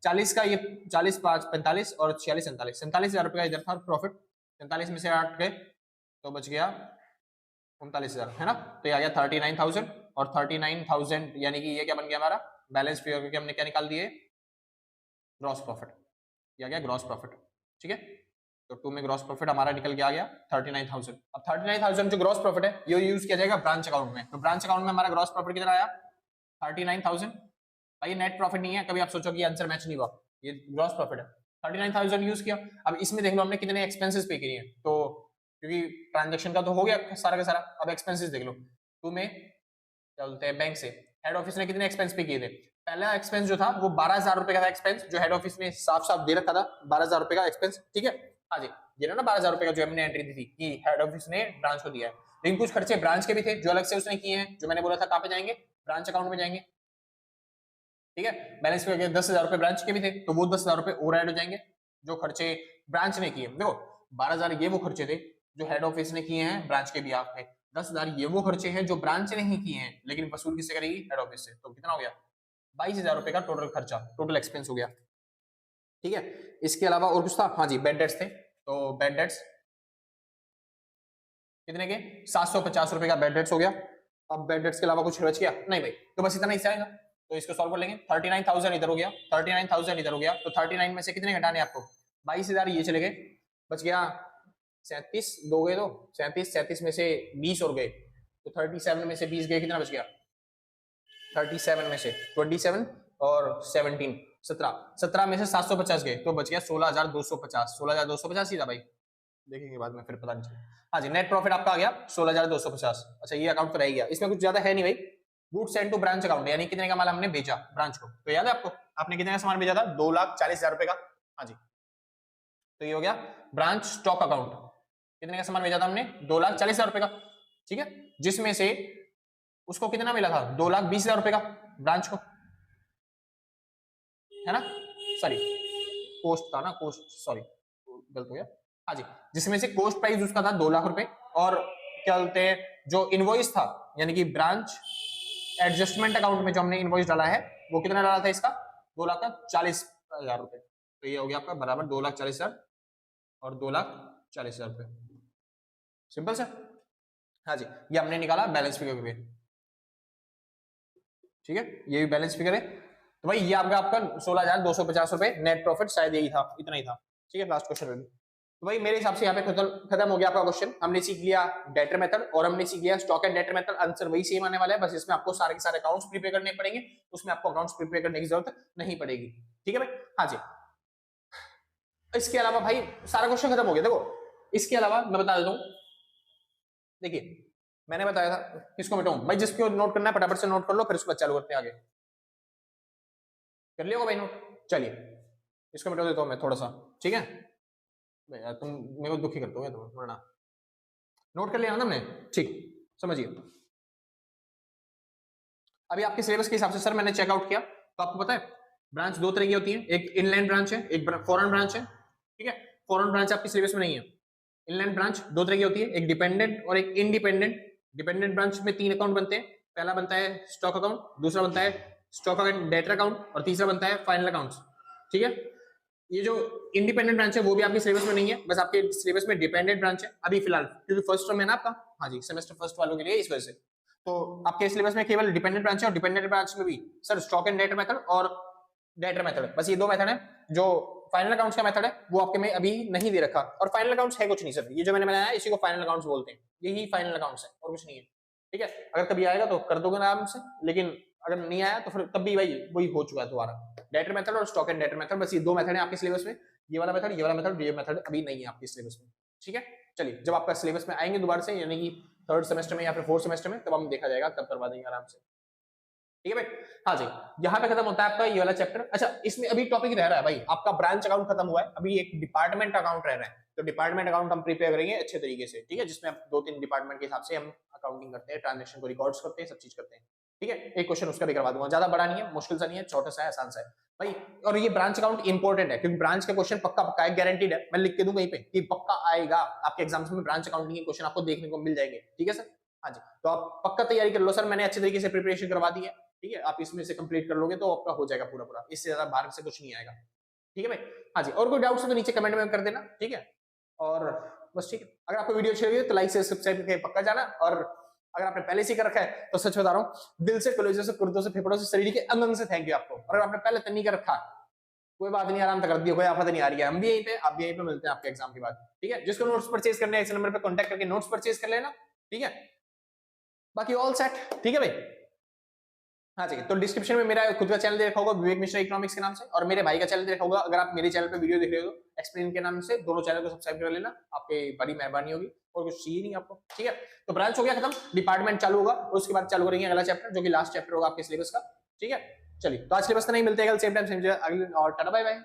40 का, ये 40 5 45 और 46 47, 47,000 रुपए का इधर था प्रॉफिट। 47 में से 8 गए तो बच गया 39,000, है ना। तो ये आ गया 39,000 और 39,000, यानी कि ये क्या बन गया हमारा बैलेंस फिगर, क्योंकि हमने क्या निकाल दिए? Gross profit. ये आ गया ग्रॉस प्रॉफिट। ठीक है, तो 2 में ग्रॉस प्रॉफिट हमारा निकल के आ गया 39,000। अब 39,000 जो ग्रॉस प्रॉफिट है ये यूज किया जाएगा ब्रांच अकाउंट में। तो ब्रांच अकाउंट में हमारा ग्रॉस प्रॉफिट कितना आया? 39,000। भाई नेट प्रॉफिट नहीं है, कभी आप सोचो कि आंसर मैच नहीं हुआ, ये ग्रॉस प्रॉफिट है। 39,000 यूज किया। अब इसमें देख लो हमने कितने एक्सपेंसेस पे किए हैं, तो क्योंकि ट्रांजेक्शन का तो हो गया सारा का सारा, अब एक्सपेंसेस देख लो। 2 में क्या बोलते हैं बैंक से हेड ऑफिस ने कितने एक्सपेंस पे किए थे? पहला एक्सपेंस जो था वो 12,000 रुपए का था एक्सपेंस, जो हेड ऑफिस ने साफ साफ दे रखा था 12,000 रुपए का एक्सपेंस। ठीक है, हाँ जी, ये ना 12,000 रुपए का जो हमने एंट्री दी थी कि हेड ऑफिस ने ब्रांच को दिया है। लेकिन कुछ खर्चे ब्रांच के भी थे जो अलग से उसने किए हैं, जो मैंने बोला था कहाँ पे जाएंगे? ब्रांच अकाउंट में जाएंगे। ठीक है, बैलेंस पे 10,000 रुपए ब्रांच के भी थे, तो वो 10,000 रुपए और ऐड हो जाएंगे जो खर्चे ब्रांच ने किए। देखो 12,000 ये वो खर्चे थे जो हेड ऑफिस ने किए हैं ब्रांच के बिहाफ पे, 10,000 ये वो खर्चे हैं जो ब्रांच ने ही किए हैं लेकिन वसूल किससे करेगी? हेड ऑफिस से। तो कितना हो गया? 22,000 रुपए का टोटल खर्चा, टोटल एक्सपेंस हो गया। ठीक है, इसके अलावा और कुछ था? हाँ जी, बेड डेट्स थे। तो बेड डेट्स कितने के? 750 रुपए का बेड डेट्स हो गया। अब बेड डेट्स के अलावा कुछ बच गया? नहीं भाई, तो बस इतना ही आएगा। तो इसको सॉल्व कर लेंगे। 39,000 इधर हो गया, 39,000 इधर हो गया, तो 39 में से कितने घटाने आपको? 22,000 ये चले गए, बच गया 37, 2 गए तो 37, 37 में से 20 और गए, तो 37 में से 20 गए, कितना बच गया? 37 में से 27 और 17, 17 में से 750 गए, तो बच गया 16,250। 16,250 ही था भाई, देखेंगे बाद में फिर पता नहीं चला। हाँ जी, नेट प्रॉफिट आपका आ गया 16,250। अच्छा ये अकाउंट तो रह गया, इसमें कुछ ज्यादा है नहीं भाई। Good send to branch account, यानी कितने का माल हमने बेचा ब्रांच को, तो याद है आपको आपने कितने का सामान बेचा था? 2,40,000 रुपए का। हाँ जी, तो ये हो गया ब्रांच स्टॉक अकाउंट। कितने का सामान बेचा था हमने? 2,40,000 रुपए का। ठीक है, जिसमें से उसको कितना मिला था? 2,20,000 रुपए का ब्रांच को, है ना, सॉरी कोस्ट था ना, कोस्ट, सॉरी गलत हो गया। हाँ जी, जिसमें से कोस्ट प्राइस उसका था 2 लाख रुपए, और क्या बोलते हैं जो इनवॉइस था यानी कि ब्रांच एडजस्टमेंट अकाउंट में जो हमने इनवॉइस डाला है वो कितना डाला था इसका? 2,40,000 रुपए। तो ये हो गया आपका बराबर 2,40,000 और 2,40,000 रुपए। Simple sir. हाँ जी, ये हमने निकाला बैलेंस फिगर पे। ठीक है, ये भी बैलेंस फिगर है। तो भाई ये आपका 16,250 रुपए नेट प्रॉफिट, शायद यही था, इतना ही था। ठीक है, लास्ट क्वेश्चन। तो भाई मेरे हिसाब से यहाँ पे खत्म हो गया आपका क्वेश्चन। हमने सीख लिया डेटर मेथड और हमने सीख लिया stock and debtor method. Answer वही सेम आने वाला है, बस इसमें आपको सारे के सारे अकाउंट्स प्रिपेयर करने पड़ेंगे, उसमें आपको अकाउंट्स प्रिपेयर करने की जरूरत नहीं पड़ेगी। ठीक है भाई, हाँ जी। इसके अलावा भाई सारा क्वेश्चन खत्म हो गया। देखो इसके अलावा मैं बता देता हूँ, देखिए मैंने बताया था किसको मिटाऊं भाई, जिसको नोट करना है फटाफट से नोट कर लो, फिर उसके बाद चालू करते हैं आगे। कर लिया भाई नोट? चलिए इसको मिटा देता हूँ मैं थोड़ा सा, ठीक है यार, तुम मेरे को दुखी करते हो तुम, वरना नोट कर लिया ना तुमने, ठीक समझिए। अभी आपके सिलेबस के हिसाब से सर मैंने चेकआउट किया, तो आपको पता है ब्रांच दो तरह की होती है, एक इनलैंड ब्रांच है, एक फॉरेन ब्रांच है, ठीक है। फॉरेन ब्रांच आपके सिलेबस में नहीं है। इनलैंड ब्रांच दो तरह की होती है, एक डिपेंडेंट और एक इंडिपेंडेंट। डिपेंडेंट ब्रांच में 3 अकाउंट बनते हैं। पहला बनता है स्टॉक अकाउंट, दूसरा बनता है स्टॉक अकाउंट डेटर अकाउंट और तीसरा बनता है फाइनल अकाउंट्स, ठीक है। ये जो इंडिपेंडेंट ब्रांच है वो भी आपके सिलेबस में नहीं है, बस आपके सिलेबस में डिपेंडेंट ब्रांच है अभी फिलहाल, क्योंकि फर्स्ट टर्म है ना आपका, हाँ जी, सेमेस्टर फर्स्ट वालों के लिए इस वजह से। तो आपके सिलेबस में केवल डिपेंडेंट ब्रांच है, और डिपेंडेंट ब्रांच में भी sir stock and debtor method और डेटर मेथड, बस ये दो मेथड है। जो फाइनल अकाउंट्स का मेथड है वो आपके में अभी नहीं दे रखा, और फाइनल अकाउंट्स है कुछ नहीं सर, ये जो मैंने बनाया इसी को फाइनल अकाउंट्स बोलते हैं, यही फाइनल अकाउंट्स है और कुछ नहीं है, ठीक है। अगर कभी आएगा तो कर दोगे आराम से, लेकिन अगर नहीं आया तो फिर तब भी भाई वही हो चुका है दोबारा, डेटर मेथड और स्टॉक एंड डेटर मेथड, बस ये दो मेथड है आपके सिलेबस में। ये वाला मेथड, ये वाला मेथड, ये मेथड अभी नहीं है आपके सिलेबस में, ठीक है। चलिए जब आपका सिलेबस में आएंगे दोबारा से, यानी कि थर्ड सेमेस्टर में या फिर फोर्थ सेमेस्टर में, तब हम देखा जाएगा, तब करवा देंगे आराम से, ठीक है भाई। हाँ जी, यहाँ पे खत्म होता है आपका ये वाला चैप्टर। अच्छा, इसमें अभी टॉपिक रह रहा है भाई आपका ब्रांच अकाउंट खत्म हुआ है, अभी एक डिपार्टमेंट अकाउंट रह रहा है, तो डिपार्टमेंट अकाउंट हम प्रिपेयर करेंगे अच्छे तरीके से, ठीक है, जिसमें 2-3 डिपार्टमेंट के हिसाब से हम अकाउंटिंग करते हैं, ट्रांजेक्शन को रिकॉर्ड्स करते हैं, सब चीज करते हैं, ठीक है। एक क्वेश्चन उसका भी करवा दूंगा, ज्यादा बड़ा नहीं है, मुश्किल सा नहीं है, छोटा सा है, आसान सा है भाई। और ये ब्रांच अकाउंट इंपॉर्टेंट है, क्योंकि ब्रांच के क्वेश्चन पक्का पक्का है, गारंटीड है, मैं लिख के दूं कहीं पे कि पक्का आएगा आपके एग्जाम्स में, ब्रांच अकाउंटिंग के क्वेश्चन आपको देखने को मिल जाएंगे, ठीक है सर। हाँ जी, तो आप पक्का तैयारी कर लो सर, मैंने अच्छे तरीके से प्रिपरेशन करवा दी है, ठीक है। आप इसमें से कंप्लीट कर लोगे तो आपका हो जाएगा पूरा पूरा, इससे ज्यादा बाहर से कुछ नहीं आएगा, ठीक है भाई। हाँ जी, और कोई डाउट है तो नीचे कमेंट में कर देना, ठीक है। और बस ठीक है, अगर आपको वीडियो अच्छी लगी तो लाइक से सब्सक्राइब करके पक्का जाना, और अगर आपने पहले से कर रखा है तो सच बता रहा हूँ, दिल से, कलेजे से, कुर्दों से, फेफड़ों से, शरीर के अंग अंग से थैंक यू आपको। और अगर आपने पहले तक नहीं कर रखा, कोई बात नहीं, आराम से कर दिया, कोई आफत नहीं आ रही है, हम भी यहीं पे, आप भी यहीं पे मिलते हैं आपके एग्जाम के बाद, ठीक है। जिसको नोट्स परचेज करने हैं इस नंबर पे कांटेक्ट करके नोट्स परचेज कर लेना, ठीक है। बाकी ऑल सेट, ठीक है भाई। हाँ जी, तो डिस्क्रिप्शन में मेरा खुद का चैनल दे रखा होगा विवेक मिश्रा इकोनॉमिक्स के नाम से, और मेरे भाई का चैनल दे रखा होगा, अगर आप मेरे चैनल पे वीडियो देख रहे हो तो एक्सप्लेन के नाम से, दोनों चैनल को सब्सक्राइब कर लेना, आपकी बड़ी मेहरबानी होगी, और कुछ चाहिए नहीं आपको, ठीक है। तो ब्रांच हो गया खत्म, डिपार्टमेंट चालू होगा, उसके बाद चालू करेंगे अगला चैप्टर, जो कि लास्ट चैप्टर होगा आपके सिलेबस का, ठीक है। चलिए, तो आज सिलेबस तो नहीं, मिलते हैं कल सेम टाइम सेम जगह अगले, और टाटा बाय बाय।